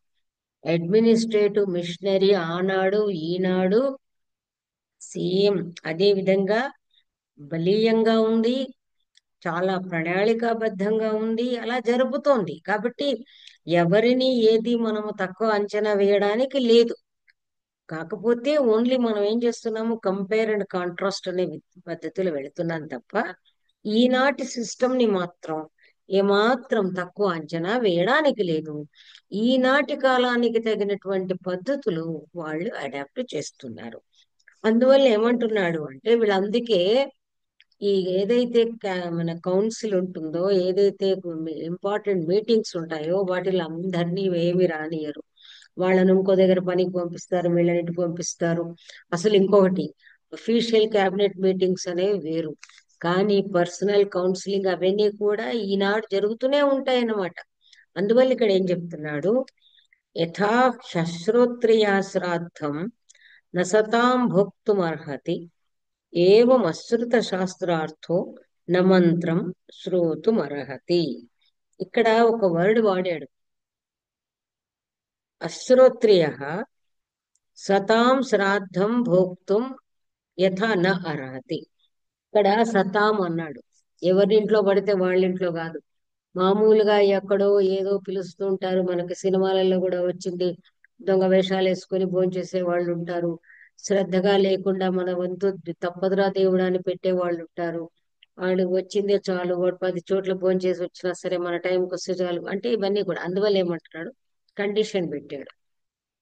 Speaker 1: అడ్మినిస్ట్రేటివ్ మిషనరీ ఆనాడు ఈనాడు సేమ్ అదే విధంగా బలీయంగా ఉంది, చాలా ప్రణాళికాబద్ధంగా ఉంది, అలా జరుగుతోంది. కాబట్టి ఎవరిని ఏది మనము తక్కువ అంచనా వేయడానికి లేదు. కాకపోతే ఓన్లీ మనం ఏం చేస్తున్నాము, కంపేర్ అండ్ కాంట్రాస్ట్ అనే పద్ధతిలో వెళుతున్నాం తప్ప ఈనాటి సిస్టమ్ ని మాత్రం ఏమాత్రం తక్కువ అంచనా వేయడానికి లేదు. ఈనాటి కాలానికి తగినటువంటి పద్ధతులు వాళ్ళు అడాప్ట్ చేస్తున్నారు. అందువల్ల ఏమంటున్నాడు అంటే వీళ్ళందుకే ఈ ఏదైతే మన కౌన్సిల్ ఉంటుందో, ఏదైతే ఇంపార్టెంట్ మీటింగ్స్ ఉంటాయో వాటిలో అందరినీ ఏమి రానియరు. వాళ్ళని ఇంకో దగ్గర పనికి పంపిస్తారు, వీళ్ళని ఇటు పంపిస్తారు. అసలు ఇంకొకటి, అఫీషియల్ క్యాబినెట్ మీటింగ్స్ అనేవి వేరు, కానీ పర్సనల్ కౌన్సిలింగ్ అవన్నీ కూడా ఈనాడు జరుగుతూనే ఉంటాయి అన్నమాట. అందువల్ల ఇక్కడ ఏం చెప్తున్నాడు, యథా శశ్రోత్రియా శ్రాద్ధం నసతాం భోక్తుమర్హతి ఏవం అశ్రుత శాస్త్రార్థో న మంత్రం శ్రోతుమర్హతి. ఇక్కడ ఒక వర్డ్ వాడాడు, అశ్రోత్రియ సతాం శ్రాద్ధం భోక్తుం యథా న అర్హతి. ఇక్కడ సతాం అన్నాడు, ఎవరింట్లో పడితే వాళ్ళింట్లో కాదు. మామూలుగా ఎక్కడో ఏదో పిలుస్తూ ఉంటారు. మనకి సినిమాలలో కూడా వచ్చింది. దొంగ వేషాలు వేసుకొని భోంచేసే వాళ్ళు ఉంటారు. శ్రద్ధగా లేకుండా మన వంతు తప్పదురా దేవుడా అని పెట్టే వాళ్ళు ఉంటారు. వాడు వచ్చిందే చాలు, వాడు 10 చోట్ల భోంచేసి వచ్చినా సరే మన టైంకి వస్తే చాలు అంటే ఇవన్నీ కూడా అందువల్ల ఏమంటున్నాడు, కండిషన్ పెట్టాడు.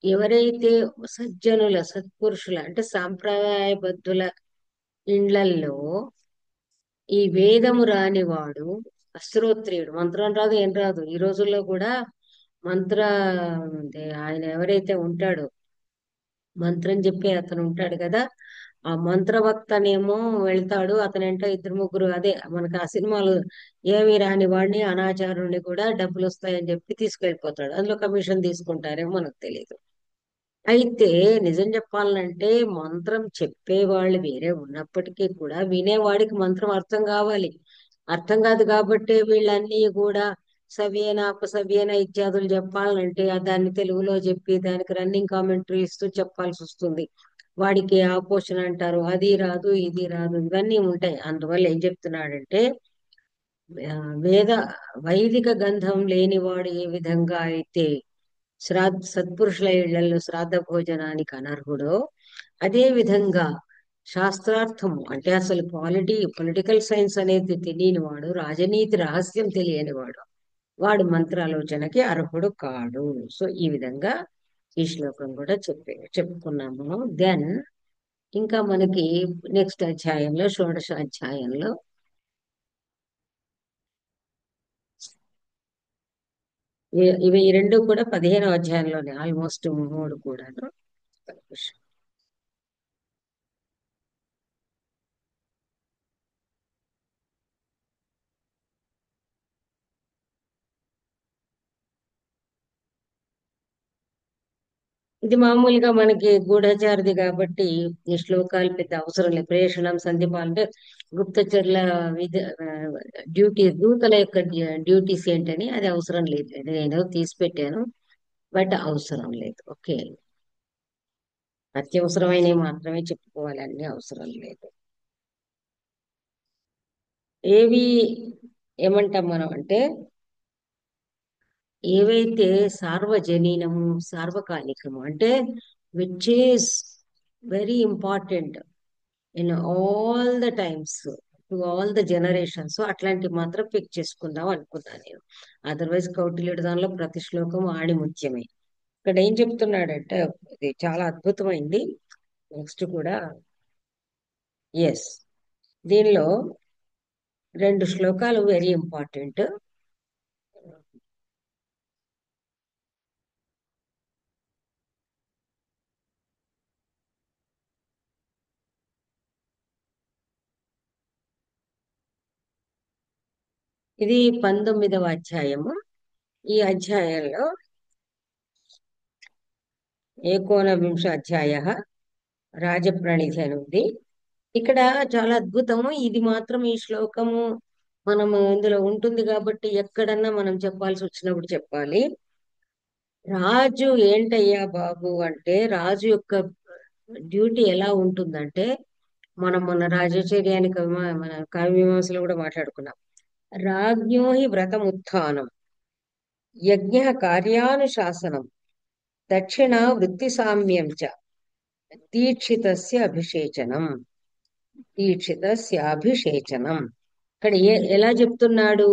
Speaker 1: ఎవరైతే సజ్జనుల సత్పురుషుల అంటే సాంప్రదాయబద్ధుల ఇండ్లల్లో ఈ వేదము రానివాడు అశ్రోత్రియుడు, మంత్రం రాదు ఏం రాదు. ఈ రోజుల్లో కూడా మంత్ర అంటే ఆయన ఎవరైతే ఉంటాడో మంత్రం చెప్పి అతను ఉంటాడు కదా, ఆ మంత్రవక్తనేమో వెళ్తాడు, అతనంటే ఇద్దరు ముగ్గురు అదే మనకి ఆ సినిమాలు ఏమి రాని వాడిని అనాచారుణ్ణి కూడా డబ్బులు వస్తాయని చెప్పి తీసుకెళ్ళిపోతాడు. అందులో కమిషన్ తీసుకుంటారేమో మనకు తెలియదు. అయితే నిజం చెప్పాలంటే మంత్రం చెప్పేవాళ్ళు వేరే ఉన్నప్పటికీ కూడా వినేవాడికి మంత్రం అర్థం కావాలి. అర్థం కాదు కాబట్టి వీళ్ళన్నీ కూడా సవ్యేన అపసవ్యేన ఇత్యాదులు చెప్పాలంటే దాన్ని తెలుగులో చెప్పి దానికి రన్నింగ్ కామెంటరీ ఇస్తూ చెప్పాల్సి వస్తుంది. వాడికి ఆ పోషన్ అంటారు, అది రాదు ఇది రాదు ఇవన్నీ ఉంటాయి. అందువల్ల ఏం చెప్తున్నాడంటే ఆ, వేద వైదిక గంధం లేనివాడు ఏ విధంగా అయితే సత్పురుషుల ఇళ్లలో శ్రాద్ధ భోజనానికి అనర్హుడో, అదే విధంగా శాస్త్రార్థము అంటే అసలు పొలిటికల్ సైన్స్ అనేది తెలియని వాడు, రాజనీతి రహస్యం తెలియని వాడు, వాడు మంత్రాలోచనకి అర్హుడు కాడు. సో ఈ విధంగా ఈ శ్లోకం కూడా చెప్పుకున్నాము. దెన్ ఇంకా మనకి నెక్స్ట్ అధ్యాయంలో షోడశ అధ్యాయంలో ఇవి ఈ రెండు కూడా 15వ అధ్యాయంలోనే ఆల్మోస్ట్ మూడు కూడాను. ఇది మామూలుగా మనకి గూఢచారిది కాబట్టి ఈ శ్లోకాలు పెద్ద అవసరం లేదు. ప్రేషణం సందీపం అంటే గుప్తచర్ల విధ డ్యూటీ దూతల యొక్క డ్యూటీస్ ఏంటని అది అవసరం లేదు. అది నేను తీసి పెట్టాను, బట్ అవసరం లేదు. ఓకే, అత్యవసరమైనవి మాత్రమే చెప్పుకోవాలి, అన్ని అవసరం లేదు. ఏవి ఏమంటాం మనం అంటే ఏవైతే సార్వజనీనము సార్వకాలికము అంటే which is very important in all the times to all the generations, అట్లాంటివి మాత్రం పిక్ చేసుకుందాం అనుకున్నాను నేను. అదర్వైజ్ కౌటిల్యుడి దానిలో ప్రతి శ్లోకం ఆణిముత్యమే. ఇక్కడ ఏం చెప్తున్నాడంటే ఇది చాలా అద్భుతమైంది. నెక్స్ట్ కూడా ఎస్, దీనిలో రెండు శ్లోకాలు వెరీ ఇంపార్టెంట్. ఇది 19వ అధ్యాయము. ఈ అధ్యాయంలో ఏకోనవింశ అధ్యాయ రాజప్రణిధి అని ఉంది. ఇక్కడ చాలా అద్భుతము. ఇది మాత్రం ఈ శ్లోకము మనము ఇందులో ఉంటుంది కాబట్టి ఎక్కడన్నా మనం చెప్పాల్సి వచ్చినప్పుడు చెప్పాలి. రాజు ఏంటయ్యా బాబు అంటే రాజు యొక్క డ్యూటీ ఎలా ఉంటుందంటే మనం మన రాజచర్యానికి మన కావ్యమీమాంసలో కూడా మాట్లాడుకున్నాం. రాజ్ఞోహి వ్రతముత్థానం, యజ్ఞ కార్యానుశాసనం, దక్షిణ వృత్తి సామ్యం చ, దీక్షితస్య అభిషేచనం. దీక్షితస్య అభిషేచనం ఇక్కడ ఎలా చెప్తున్నాడు?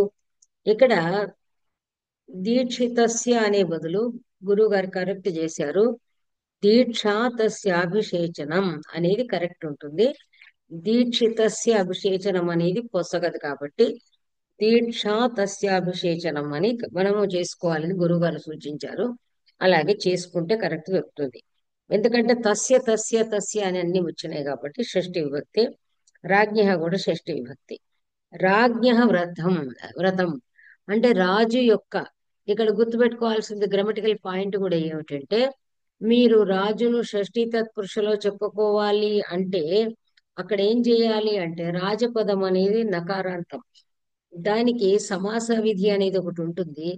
Speaker 1: ఇక్కడ దీక్షితస్య అనే బదులు గురువు గారు కరెక్ట్ చేశారు. దీక్ష తస్య అభిషేచనం అనేది కరెక్ట్ ఉంటుంది. దీక్షితస్య అభిషేచనం అనేది పొసగదు కాబట్టి దీక్ష తస్య అభిషేచనం అని మనము చేసుకోవాలని గురువు గారు సూచించారు. అలాగే చేసుకుంటే కరెక్ట్ దొరుకుతుంది. ఎందుకంటే తస్య తస్య తస్య అని అన్ని వచ్చినాయి కాబట్టి షష్ఠి విభక్తి. రాజ్ఞ కూడా షష్ఠి విభక్తి. రాజ్ఞ వ్రతం అంటే రాజు యొక్క, ఇక్కడ గుర్తుపెట్టుకోవాల్సింది గ్రామటికల్ పాయింట్ కూడా ఏమిటంటే మీరు రాజును షష్ఠీ తత్పురుషలో చెప్పుకోవాలి అంటే అక్కడ ఏం చేయాలి అంటే రాజపదం అనేది నకారాంతం, దానికి సమాస విధి అనేది ఒకటి ఉంటుంది.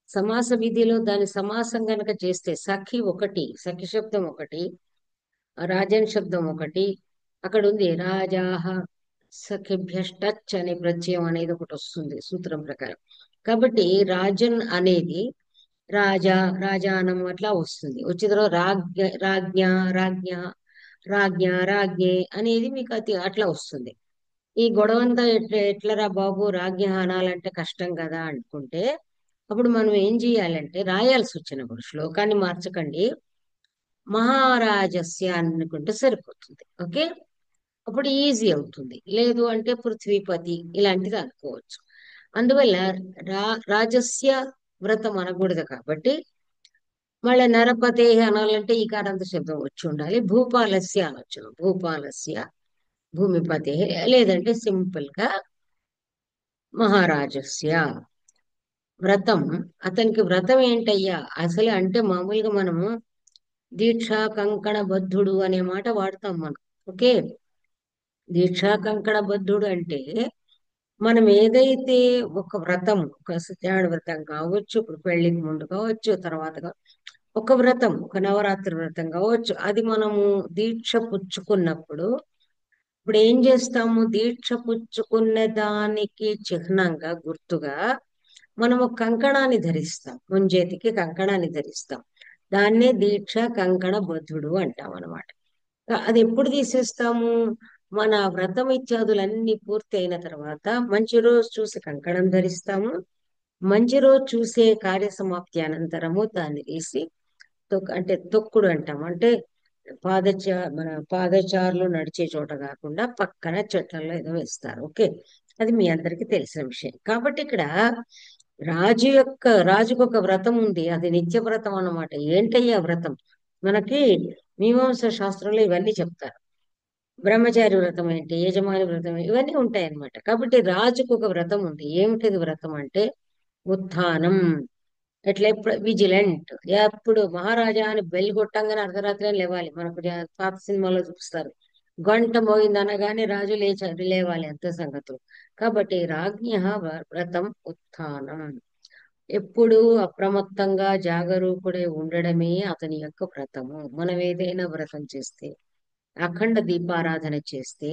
Speaker 1: సమాస విధిలో దాని సమాసం గనక చేస్తే సఖి ఒకటి, సఖి శబ్దం ఒకటి, రాజన్ శబ్దం ఒకటి, అక్కడ ఉంది రాజాహ సఖిభ్యష్టచ్ అనే ప్రత్యయం అనేది ఒకటి వస్తుంది సూత్రం ప్రకారం. కాబట్టి రాజన్ అనేది రాజా రాజానం అట్లా వస్తుంది. వచ్చిన తర్వాత రాజ్ఞ రాజ్ఞే అనేది మీకు అట్లా వస్తుంది. ఈ గొడవంతా ఎట్లరా బాబు రాజ్ఞ అనాలంటే కష్టం కదా అనుకుంటే అప్పుడు మనం ఏం చేయాలంటే రాయాల్సి వచ్చినప్పుడు శ్లోకాన్ని మార్చకండి, మహారాజస్య అనుకుంటే సరిపోతుంది. ఓకే, అప్పుడు ఈజీ అవుతుంది. లేదు అంటే పృథ్వీపతి ఇలాంటిది అనుకోవచ్చు. అందువల్ల రాజస్య వ్రతం అనకూడదు కాబట్టి మళ్ళీ నరపతే అనాలంటే ఈ కారంత శబ్దం వచ్చి ఉండాలి. భూపాలస్య అనొచ్చు, భూపాలస్య భూమిపతే, లేదంటే సింపుల్ గా మహారాజస్య వ్రతం. అతనికి వ్రతం ఏంటయ్యా అసలు అంటే మామూలుగా మనము దీక్షా కంకణ బద్ధుడు అనే మాట వాడతాం మనం. ఓకే, దీక్షా కంకణ బద్ధుడు అంటే మనం ఏదైతే ఒక వ్రతం, ఒక సత్యనారాయణ వ్రతం కావచ్చు, ఇప్పుడు పెళ్లికి ముందు కావచ్చు, తర్వాత ఒక వ్రతం, ఒక నవరాత్రి వ్రతం కావచ్చు, అది మనము దీక్ష పుచ్చుకున్నప్పుడు ఇప్పుడు ఏం చేస్తాము, దీక్ష పుచ్చుకున్న దానికి చిహ్నంగా గుర్తుగా మనం ఒక కంకణాన్ని ధరిస్తాం, ముంజేతికి కంకణాన్ని ధరిస్తాం. దాన్నే దీక్ష కంకణ బద్ధుడు అంటాం అనమాట. అది ఎప్పుడు తీసేస్తాము, మన వ్రతం ఇత్యాదులన్నీ పూర్తి అయిన తర్వాత మంచి రోజు చూసి కంకణం ధరిస్తాము. మంచి రోజు చూసే కార్యసమాప్తి అనంతరము దాన్ని తీసి అంటే తొక్కుడు అంటాం. అంటే మన పాదచారులు నడిచే చోట కాకుండా పక్కన చెట్లలో ఏదో వేస్తారు. ఓకే, అది మీ అందరికీ తెలిసిన విషయం. కాబట్టి ఇక్కడ రాజుకు ఒక వ్రతం ఉంది, అది నిత్య వ్రతం అన్నమాట. ఏంటయ్యా వ్రతం? మనకి మీమాంస శాస్త్రంలో ఇవన్నీ చెప్తారు. బ్రహ్మచారి వ్రతం ఏంటి, యజమాని వ్రతం ఏంటి, ఇవన్నీ ఉంటాయి అన్నమాట. కాబట్టి రాజుకు ఒక వ్రతం ఉంది. ఏమిటిది వ్రతం అంటే ఉత్థానం. ఎట్లా ఎప్పుడు విజిలెంట్, ఎప్పుడు మహారాజా అని బెల్ కొట్టంగానే అర్ధరాత్రి లేవాలి. మనకు పాత సినిమాలో చూపిస్తారు, గంట మోగింది అనగానే రాజు లేవాలి, అంత సంగతులు. కాబట్టి రాజ్ఞ వ్రతం ఉత్థానం, ఎప్పుడు అప్రమత్తంగా జాగరూకుడై ఉండడమే అతని యొక్క వ్రతము. మనం ఏదైనా వ్రతం చేస్తే, అఖండ దీపారాధన చేస్తే,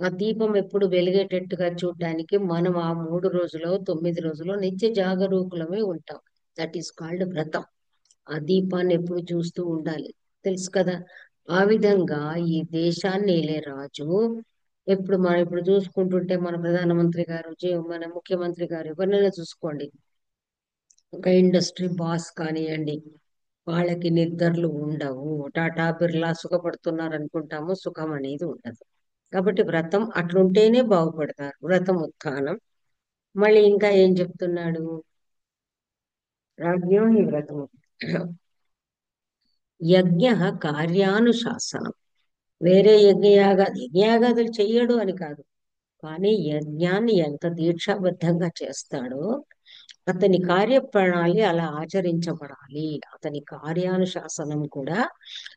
Speaker 1: ఆ దీపం ఎప్పుడు వెలిగేటట్టుగా చూడడానికి మనం ఆ 3 రోజులో 9 రోజులో నిత్య జాగరూకులమే ఉంటాం. దట్ ఈస్ కాల్డ్ వ్రతం. ఆ దీపాన్ని ఎప్పుడు చూస్తూ ఉండాలి, తెలుసు కదా. ఆ విధంగా ఈ దేశాన్ని ఏలే రాజు ఎప్పుడు మనం ఇప్పుడు చూసుకుంటుంటే మన ప్రధానమంత్రి గారు, మన ముఖ్యమంత్రి గారు, ఎవరినైనా చూసుకోండి, ఒక ఇండస్ట్రీ బాస్ కానివ్వండి, వాళ్ళకి నిద్రలు ఉండవు. టాటా బిర్లా సుఖపడుతున్నారు అనుకుంటాము, సుఖం అనేది ఉండదు. కాబట్టి వ్రతం అట్లుంటేనే బాగుపడతారు. వ్రతం ఉత్థానం. మళ్ళీ ఇంకా ఏం చెప్తున్నాడు, రాజ్ఞో ఈ వ్రతము యజ్ఞ కార్యానుశాసనం. వేరే యజ్ఞయాగాదులు చెయ్యడు అని కాదు, కానీ యజ్ఞాన్ని ఎంత దీక్షాబద్ధంగా చేస్తాడో అతని కార్యప్రణాళి అలా ఆచరించబడాలి. అతని కార్యానుశాసనం కూడా,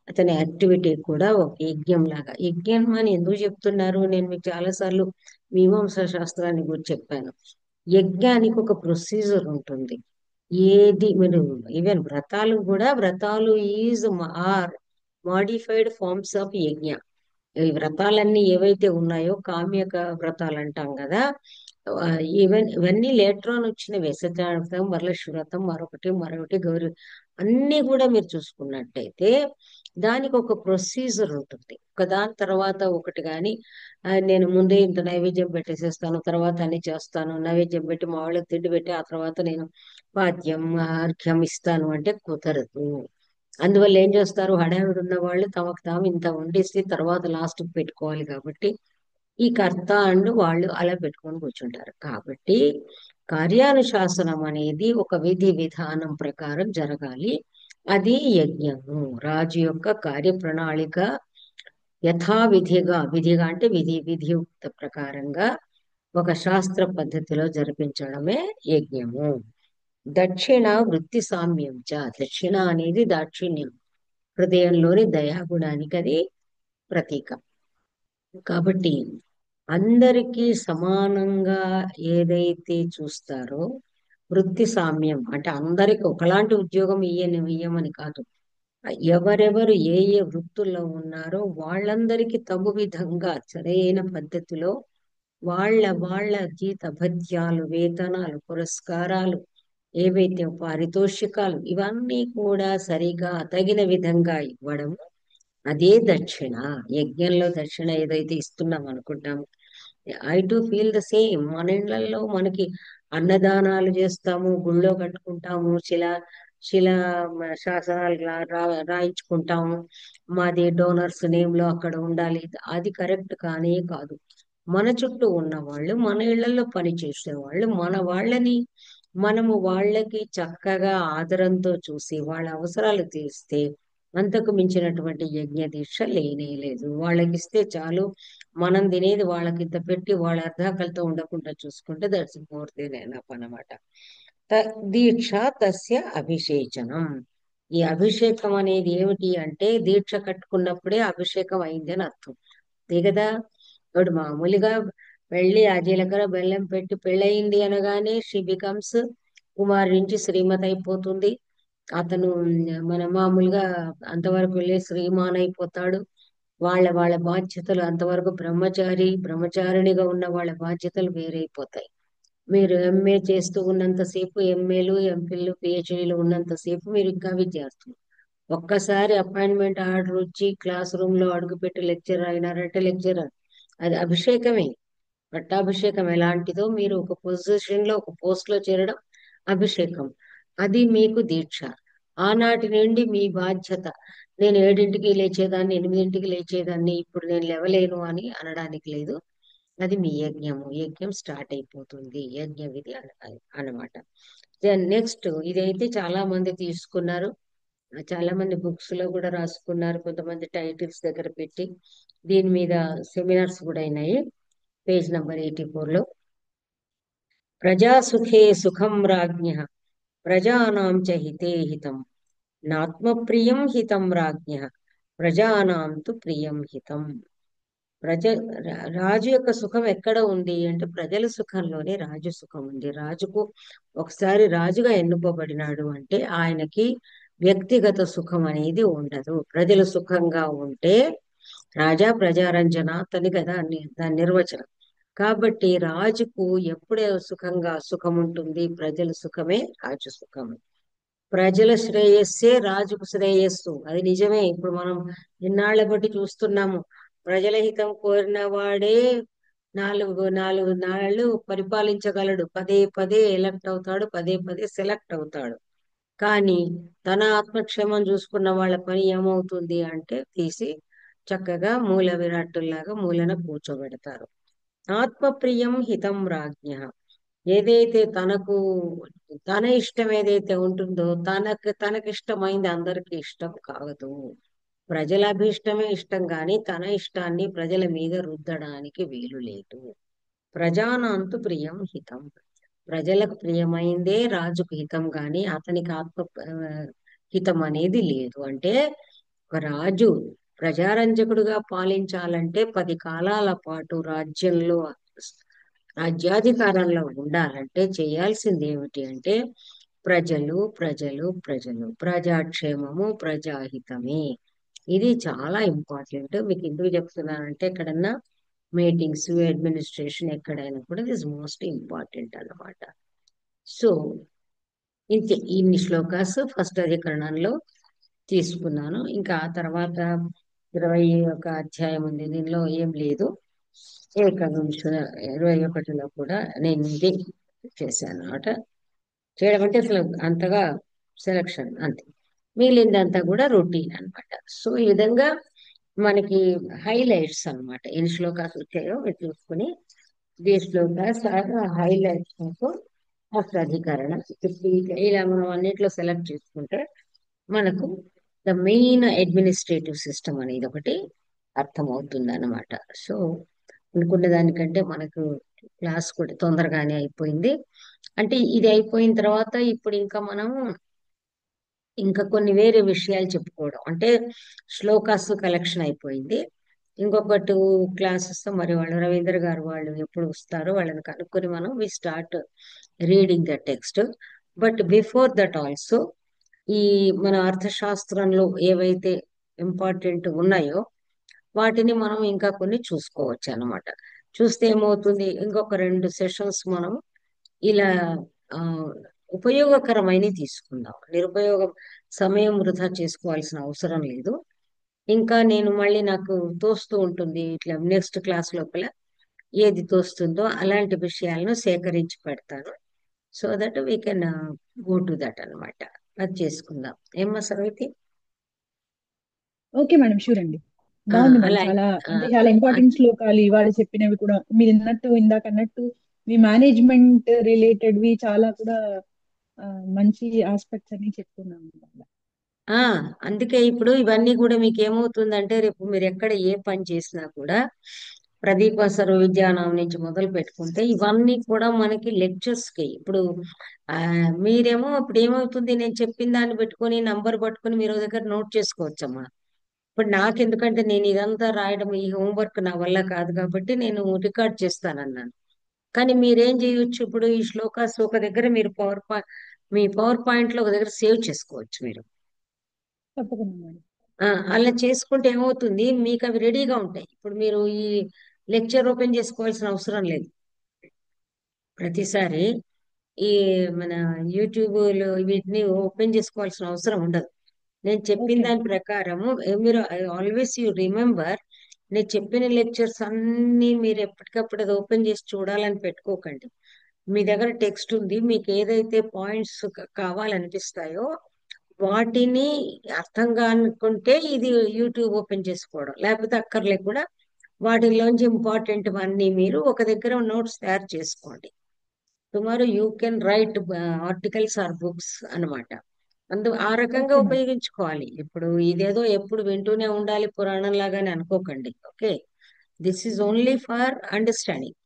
Speaker 1: అతని యాక్టివిటీ కూడా ఒక యజ్ఞం లాగా. యజ్ఞం అని ఎందుకు చెప్తున్నారు, నేను మీకు చాలాసార్లు మీమాంసా శాస్త్రాన్ని గురించి చెప్పాను. యజ్ఞానికి ఒక ప్రొసీజర్ ఉంటుంది. ఏది మీరు ఈవెన్ వ్రతాలు is are modified forms of yajna. ఈ వ్రతాలన్నీ ఏవైతే ఉన్నాయో కామ్యక వ్రతాలు అంటాం కదా, ఆ, ఇవన్నీ లేటర్ ఆన్ వచ్చినవే. సత్యనారాయణ వ్రతం, వరలక్ష్మి వ్రతం, మరొకటి గౌరీ, అన్ని కూడా మీరు చూసుకున్నట్టయితే దానికి ఒక ప్రొసీజర్ ఉంటుంది. ఒకదాని తర్వాత ఒకటి. కానీ నేను ముందే ఇంత నైవేద్యం పెట్టేసేస్తాను, తర్వాత అన్ని చేస్తాను, నైవేద్యం పెట్టి మా వాళ్ళకి తిండి పెట్టి ఆ తర్వాత నేను పాద్యం అర్ఘ్యం ఇస్తాను అంటే కుదరదు. అందువల్ల ఏం చేస్తారు, హడావిడి ఉన్న వాళ్ళు తమకు తాము ఇంత వండేసి తర్వాత లాస్ట్ పెట్టుకోవాలి. కాబట్టి ఈ కర్త అండ్ వాళ్ళు అలా పెట్టుకొని కూర్చుంటారు. కాబట్టి కార్యానుశాసనం అనేది ఒక విధి విధానం ప్రకారం జరగాలి. అది యజ్ఞము. రాజు యొక్క కార్యప్రణాళిక విధిగా అంటే విధియుక్త ప్రకారంగా ఒక శాస్త్ర పద్ధతిలో జరిపించడమే యజ్ఞము. దక్షిణ వృత్తి సామ్యం చ. దక్షిణ అనేది దాక్షిణ్యం, హృదయంలోని దయాగుణానికి అది ప్రతీక. కాబట్టి అందరికీ సమానంగా ఏదైతే చూస్తారో, వృత్తి సామ్యం అంటే అందరికి ఒకలాంటి ఉద్యోగం ఇయ్యమని కాదు. ఎవరెవరు ఏ ఏ వృత్తుల్లో ఉన్నారో వాళ్ళందరికీ తగు విధంగా సరైన పద్ధతిలో వాళ్ళ వాళ్ళ జీత భత్యాలు, వేతనాలు, పురస్కారాలు, ఏవైతే పారితోషికాలు, ఇవన్నీ కూడా సరిగా తగిన విధంగా ఇవ్వడం, అదే దక్షిణ. యజ్ఞంలో దక్షిణ ఏదైతే ఇస్తున్నాం అనుకుంటాం, I to feel the same. మన ఇళ్లలో మనకి అన్నదానాలు చేస్తాము, గుళ్ళో కట్టుకుంటాము, శిలా శాసనాలు రాయించుకుంటాము, మాది డోనర్స్ నేమ్ లో అక్కడ ఉండాలి. అది కరెక్ట్ కానే కాదు. మన చుట్టూ ఉన్న వాళ్ళు, మన ఇళ్లలో పని చేసేవాళ్ళు, మన వాళ్ళని మనము వాళ్ళకి చక్కగా ఆదరంతో చూసి వాళ్ళ అవసరాలు తీరిస్తే అంతకు మించినటువంటి యజ్ఞ దీక్ష లేనే లేదు. వాళ్ళకి ఇస్తే చాలు, మనం తినేది వాళ్ళకి ఇంత పెట్టి వాళ్ళ అర్ధాకలతో ఉండకుండా చూసుకుంటే దట్స్ మోర్ దెన్ ఎనఫ్ అన్నమాట. దీక్ష తస్య అభిషేచనం. ఈ అభిషేకం అనేది ఏమిటి అంటే, దీక్ష కట్టుకున్నప్పుడే అభిషేకం అయింది అని అర్థం. అంతే కదా. ఇప్పుడు మామూలుగా వెళ్ళి ఆ జీలకర్ర బెల్లం పెట్టి పెళ్ళయింది అనగానే షీ బికమ్స్ కుమారి నుంచి శ్రీమతి అయిపోతుంది. అతను మన మామూలుగా అంతవరకు వెళ్ళి శ్రీమాన్ అయిపోతాడు. వాళ్ళ వాళ్ళ బాధ్యతలు అంతవరకు బ్రహ్మచారిణిగా ఉన్న వాళ్ళ బాధ్యతలు వేరైపోతాయి. మీరు ఎంఏ చేస్తూ ఉన్నంతసేపు, ఎంఏలు ఎంఫిల్ పిహెచ్డీలు ఉన్నంతసేపు మీరు ఇంకా విద్యార్థులు. ఒక్కసారి అపాయింట్మెంట్ ఆర్డర్ వచ్చి క్లాస్ రూమ్ లో అడుగుపెట్టి లెక్చరర్ అయినారంటే లెక్చరర్. అది అభిషేకమే. పట్టాభిషేకం ఎలాంటిదో, మీరు ఒక పొజిషన్ లో ఒక పోస్ట్ లో చేరడం అభిషేకం. అది మీకు దీక్ష. ఆనాటి నుండి మీ బాధ్యత. నేను 7ంటికి లేచేదాన్ని, 8ంటికి లేచేదాన్ని, ఇప్పుడు నేను లేవలేను అని అనడానికి లేదు. అది మీ యజ్ఞము. యజ్ఞం స్టార్ట్ అయిపోతుంది. యజ్ఞ విధి అన్నమాట. దెన్ నెక్స్ట్, ఇదైతే చాలా మంది తీసుకున్నారు, చాలా మంది బుక్స్ లో కూడా రాసుకున్నారు, కొంతమంది టైటిల్స్ దగ్గర పెట్టి దీని మీద సెమినార్స్ కూడా అయినాయి. పేజ్ నంబర్ 84 లో, ప్రజాసుఖే సుఖం రాజ్ఞ ప్రజానాం చ హితే హితం నాత్మప్రియం హితం రాజ్ఞ ప్రజానాం తు ప్రియం హితం. ప్రజ రాజు యొక్క సుఖం ఎక్కడ ఉంది అంటే, ప్రజల సుఖంలోనే రాజు సుఖం ఉంది. రాజుకు ఒకసారి రాజుగా ఎన్నుకోబడినాడు అంటే ఆయనకి వ్యక్తిగత సుఖం అనేది ఉండదు. ప్రజలు సుఖంగా ఉంటే రాజా ప్రజారంజన అతని కదా దాని నిర్వచనం. కాబట్టి రాజుకు ఎప్పుడే సుఖం ఉంటుంది, ప్రజల సుఖమే రాజు సుఖం. ప్రజల శ్రేయస్సే రాజుకు శ్రేయస్సు. అది నిజమే. ఇప్పుడు మనం ఇన్నాళ్ల బట్టి చూస్తున్నాము, ప్రజల హితం కోరిన వాడే నాలుగు నాలుగు నాళ్ళు పరిపాలించగలడు. పదే పదే ఎలక్ట్ అవుతాడు, పదే పదే సెలెక్ట్ అవుతాడు. కానీ తన ఆత్మక్షేమం చూసుకున్న వాళ్ళ పని ఏమవుతుంది అంటే, తీసి చక్కగా మూల విరాట్టుల్లాగా మూలన కూర్చోబెడతారు. ఆత్మప్రియం హితం రాజ్ఞ. ఏదైతే తన ఇష్టం ఏదైతే ఉంటుందో, తనకిష్టమైంది అందరికీ ఇష్టం కాదు. ప్రజల అభిష్టమే ఇష్టం కానీ తన ఇష్టాన్ని ప్రజల మీద రుద్దడానికి వీలు లేదు. ప్రజానాంతు ప్రియం హితం. ప్రజలకు ప్రియమైందే రాజుకు హితం గాని అతనికి హితం అనేది లేదు. అంటే ఒక రాజు ప్రజారంజకుడుగా పాలించాలంటే 10 కాలాల పాటు రాజ్యాధికారంలో ఉండాలంటే చేయాల్సింది ఏమిటి అంటే, ప్రజలు ప్రజలు ప్రజలు, ప్రజాక్షేమము ప్రజాహితమే. ఇది చాలా ఇంపార్టెంట్. మీకు ఎందుకు చెప్తున్నానంటే, ఎక్కడన్నా మీటింగ్స్, అడ్మినిస్ట్రేషన్ ఎక్కడైనా కూడా దిస్ మోస్ట్ ఇంపార్టెంట్ అన్నమాట. సో ఇంతే, ఇన్ని శ్లోకాస్ ఫస్ట్ అధికరణంలో తీసుకున్నాను. ఇంకా ఆ తర్వాత 21 అధ్యాయం ఉంది, దీనిలో ఏం లేదు. ఏకవింశ 21లో కూడా నేను ఇది చేశాను అనమాట. చేయడం అంటే అసలు అంతగా సెలక్షన్ అంతే, మిగిలిందంతా కూడా రొటీన్ అన్నమాట. సో ఈ విధంగా మనకి హైలైట్స్ అన్నమాట. ఎన్ని శ్లోకాలు వచ్చాయో మీరు చూసుకుని, ఈ శ్లోకాస్ హైలైట్స్ అష్టాధికరణ ఇలా మనం అన్నిట్లో సెలెక్ట్ చేసుకుంటే మనకు ద మెయిన్ అడ్మినిస్ట్రేటివ్ సిస్టమ్ అనేది ఒకటి అర్థమవుతుంది అన్నమాట. సో అనుకున్న దానికంటే మనకు క్లాస్ కూడా తొందరగానే అయిపోయింది. అంటే ఇది అయిపోయిన తర్వాత ఇప్పుడు ఇంకా కొన్ని వేరే విషయాలు చెప్పుకోవడం. అంటే శ్లోకాస్ కలెక్షన్ అయిపోయింది. ఇంకొక 2 క్లాసెస్ మరి వాళ్ళు రవీంద్ర గారు వాళ్ళు ఎప్పుడు వస్తారో వాళ్ళని కనుక్కొని మనం we start reading the text. But before that also, ఈ మన అర్థశాస్త్రంలో ఏవైతే ఇంపార్టెంట్ ఉన్నాయో వాటిని మనం ఇంకా కొన్ని చూసుకోవచ్చు అన్నమాట. చూస్తే ఏమవుతుంది, ఇంకొక 2 సెషన్స్ మనం ఇలా ఆ, ఉపయోగకరమైనవి తీసుకుందాం. నిరుపయోగం సమయం వృధా చేసుకోవాల్సిన అవసరం లేదు. ఇంకా నేను మళ్ళీ నాకు తోస్తూ ఉంటుంది ఇట్లా నెక్స్ట్ క్లాస్ లోపల ఏది తోస్తుందో అలాంటి విషయాలను సేకరించి పెడతాను. So that we can go to that అన్నమాట. అది చేసుకుందాం. ఏమ్మా సర్వతి?
Speaker 2: ఓకే మేడం, షూర్ అండి.
Speaker 1: ఆ,
Speaker 2: బాగుంది మేడం.
Speaker 1: అలా
Speaker 2: చాలా
Speaker 1: ఆ,
Speaker 2: అంటే చాలా ఇంపార్టెంట్ శ్లోకాలు ఇవాళ చెప్పినవి కూడా మీరు ఇందాక అన్నట్టు మీ మేనేజ్మెంట్ రిలేటెడ్వి చాలా కూడా ఆ, మంచి ఆస్పెక్ట్స్ అన్ని చెప్పుకున్నాము.
Speaker 1: ఆ, అందుకే ఇప్పుడు ఇవన్నీ కూడా మీకు ఏమవుతుందంటే రేపు మీరు ఎక్కడ ఏ పని చేసినా కూడా ప్రదీప సర్వ విద్యానాం నుంచి మొదలు పెట్టుకుంటే ఇవన్నీ కూడా మనకి లెక్చర్స్ కి ఇప్పుడు ఆ మీరేమో ఇప్పుడు ఏమవుతుంది, నేను చెప్పిన దాన్ని పెట్టుకొని నంబర్ పట్టుకొని మీరు దగ్గర నోట్ చేసుకోవచ్చమ్మా. ఇప్పుడు నాకెందుకంటే నేను ఇదంతా రాయడం ఈ హోంవర్క్ నా వల్ల కాదు కాబట్టి నేను రికార్డ్ చేస్తానన్నాను. కానీ మీరేం చేయొచ్చు, ఇప్పుడు ఈ శ్లోకాస్ ఒక దగ్గర మీరు మీ పవర్ పాయింట్ లో ఒక దగ్గర సేవ్ చేసుకోవచ్చు మీరు.
Speaker 2: తప్పకుండా మేడం.
Speaker 1: ఆ, అలా చేసుకుంటే ఏమవుతుంది, మీకు అవి రెడీగా ఉంటాయి. ఇప్పుడు మీరు ఈ లెక్చర్ ఓపెన్ చేసుకోవాల్సిన అవసరం లేదు ప్రతిసారి. ఈ మన యూట్యూబ్లో వీటిని ఓపెన్ చేసుకోవాల్సిన అవసరం ఉండదు. నేను చెప్పిన
Speaker 2: ఓకే.
Speaker 1: దాని ప్రకారము మీరు ఆల్వేస్ యూ రిమెంబర్, నేను చెప్పిన లెక్చర్స్ అన్ని మీరు ఎప్పటికప్పుడు అది ఓపెన్ చేసి చూడాలని పెట్టుకోకండి. మీ దగ్గర టెక్స్ట్ ఉంది, మీకు ఏదైతే పాయింట్స్ కావాలనిపిస్తాయో వాటిని అర్థం కానుకుంటే ఇది యూట్యూబ్ ఓపెన్ చేసుకోవడం, లేకపోతే అక్కర్లే కూడా వాటిలోంచి ఇంపార్టెంట్ అన్ని మీరు ఒక దగ్గర నోట్స్ తయారు చేసుకోండి. Tomorrow you can write articles or books అన్నమాట. ఆ రకంగా
Speaker 2: ఓకే మేడం.
Speaker 1: ఉపయోగించుకోవాలి. ఇప్పుడు ఇదేదో ఎప్పుడు వింటూనే ఉండాలి పురాణం లాగానే అనుకోకండి. Okay, this is only for understanding.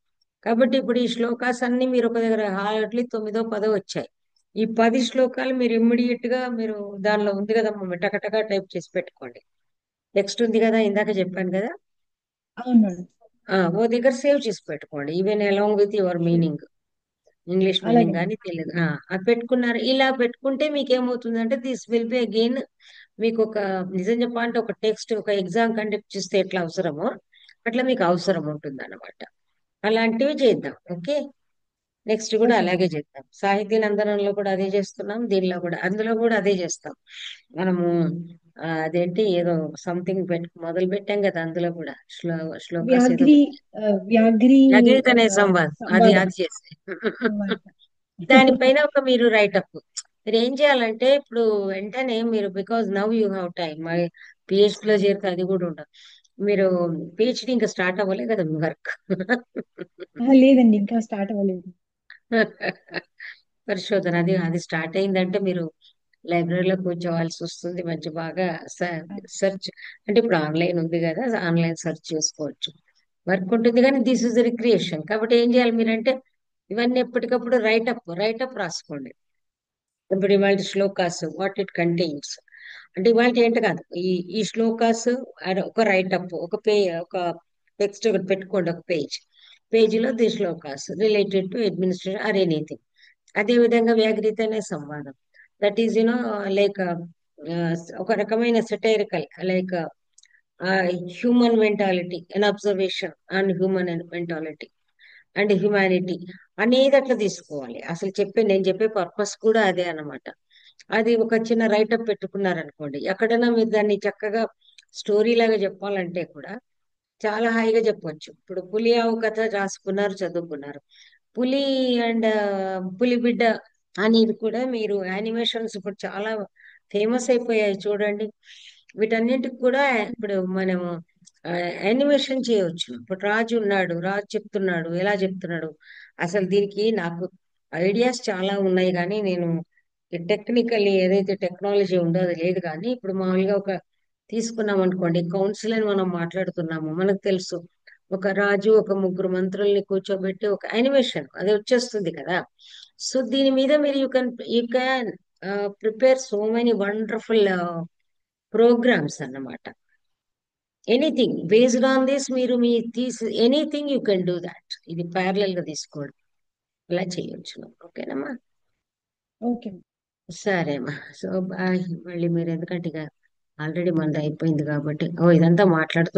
Speaker 1: కాబట్టి ఇప్పుడు ఈ శ్లోకాస్ అన్ని మీరు ఒక దగ్గర హార్డ్లీ 9 10 వచ్చాయి. ఈ 10 శ్లోకాలు మీరు ఇమ్మీడియట్ గా మీరు దానిలో ఉంది కదా టకటకా టైప్ చేసి పెట్టుకోండి. టెక్స్ట్ ఉంది కదా, ఇందాక చెప్పాను కదా.
Speaker 2: అవును మేడం.
Speaker 1: ఓ దగ్గర సేవ్ చేసి పెట్టుకోండి, even along with your
Speaker 2: sure.
Speaker 1: Meaning, English
Speaker 2: అలాగే
Speaker 1: మీనింగ్
Speaker 2: మేడం.
Speaker 1: కానీ తెలుగు. అది పెట్టుకున్నారు, ఇలా పెట్టుకుంటే మీకు ఏమవుతుందంటే దిస్ విల్ బి అగైన్ మీకు ఒక, నిజం చెప్పాలంటే ఒక టెక్స్ట్ ఒక ఎగ్జామ్ కండక్ట్ చేస్తే ఎట్లా అవసరమో అట్లా మీకు అవసరం ఉంటుంది అన్నమాట. అలాంటివి చేద్దాం. ఓకే, నెక్స్ట్ కూడా
Speaker 2: ఓకే
Speaker 1: అలాగే
Speaker 2: మేడం.
Speaker 1: చేద్దాం. సాహితీ నందనంలో కూడా అదే చేస్తున్నాం, దీనిలో కూడా అందులో కూడా అదే చేస్తాం మనము. అదేంటి ఏదో సంథింగ్ మొదలు పెట్టాం కదా, అందులో కూడా శ్లోకాస్ ఏదో
Speaker 2: వ్యాఘ్రి వ్యాఘ్రి
Speaker 1: లఘుకనే అనే సంవాదం, అది
Speaker 2: సంవాదం.
Speaker 1: అది చేస్తే
Speaker 2: సంవాదం.
Speaker 1: దానిపైన ఒక మీరు రైటప్ మీరు ఏం చేయాలంటే ఇప్పుడు వెంటనే మీరు, because now you have time, మరి PhD లో చేరితే అది కూడా ఉండదు. మీరు PhD ఇంకా స్టార్ట్ అవ్వలే కదా మీ వర్క్.
Speaker 2: లేదండి, ఇంకా స్టార్ట్ అవ్వలేదు.
Speaker 1: పరిశోధన అది అది స్టార్ట్ అయిందంటే మీరు లైబ్రరీలో కూర్చోవాల్సి వస్తుంది. మంచి బాగా సెర్చ్, అంటే ఇప్పుడు ఆన్లైన్ ఉంది కదా, ఆన్లైన్ సెర్చ్ చేసుకోవచ్చు. వర్క్ ఉంటుంది కానీ దిస్ ఇస్ రిక్రియేషన్. కాబట్టి ఏం చేయాలి మీరంటే ఇవన్నీ ఎప్పటికప్పుడు రైటప్ రాసుకోండి. ఇప్పుడు ఇవాళ శ్లోకాస్ వాట్ ఇట్ కంటైన్స్, అంటే ఇవాళ ఏంటి కాదు, ఈ శ్లోకాస్ ఒక రైటప్, ఒక టెక్స్ట్ ఒకటి పెట్టుకోండి, ఒక పేజీలో the shlokas related to administration or anything. అదే విధంగా వ్యాఘ్రిత అనే సంవాదం, దట్ ఈస్ లైక్ ఒక రకమైన satirical, like human mentality and observation and human mentality and humanity అనేది అట్లా తీసుకోవాలి. అసలు నేను చెప్పే పర్పస్ కూడా అదే అన్నమాట. అది ఒక చిన్న రైటప్ పెట్టుకున్నారనుకోండి, ఎక్కడైనా మీరు దాన్ని చక్కగా స్టోరీ లాగా చెప్పాలంటే కూడా చాలా హాయిగా చెప్పొచ్చు. ఇప్పుడు పులి ఆవు కథ రాసుకున్నారు, చదువుకున్నారు. పులి అండ్ పులి బిడ్డ అనేది కూడా మీరు యానిమేషన్స్ ఇప్పుడు చాలా ఫేమస్ అయిపోయాయి చూడండి. వీటన్నిటికి కూడా ఇప్పుడు మనము యానిమేషన్ చేయవచ్చు. ఇప్పుడు రాజు ఉన్నాడు, రాజు చెప్తున్నాడు, ఎలా చెప్తున్నాడు, అసలు దీనికి నాకు ఐడియాస్ చాలా ఉన్నాయి కానీ నేను టెక్నికల్లీ ఏదైతే టెక్నాలజీ ఉందో అది లేదు. కానీ ఇప్పుడు మామూలుగా ఒక తీసుకున్నాం అనుకోండి, కౌన్సిల్ అని మనం మాట్లాడుతున్నాము, మనకు తెలుసు ఒక రాజు ఒక ముగ్గురు మంత్రుల్ని కూర్చోబెట్టి ఒక యానిమేషన్ అది వచ్చేస్తుంది కదా. సో దీని మీద మీరు you can prepare so many wonderful programs అన్నమాట. ఎనీథింగ్ బేస్డ్ ఆన్ దిస్ మీరు మీ anything you can do that. ఇది ప్యారలల్ గా తీసుకోవడం ఇలా చేయొచ్చు. ఓకేనమ్మా?
Speaker 2: ఓకే.
Speaker 1: సరేమ్మా. So bye. మళ్ళీ మీరు ఎందుకంటే ఇక ఆల్రెడీ మనది అయిపోయింది కాబట్టి, ఇదంతా మాట్లాడుతూ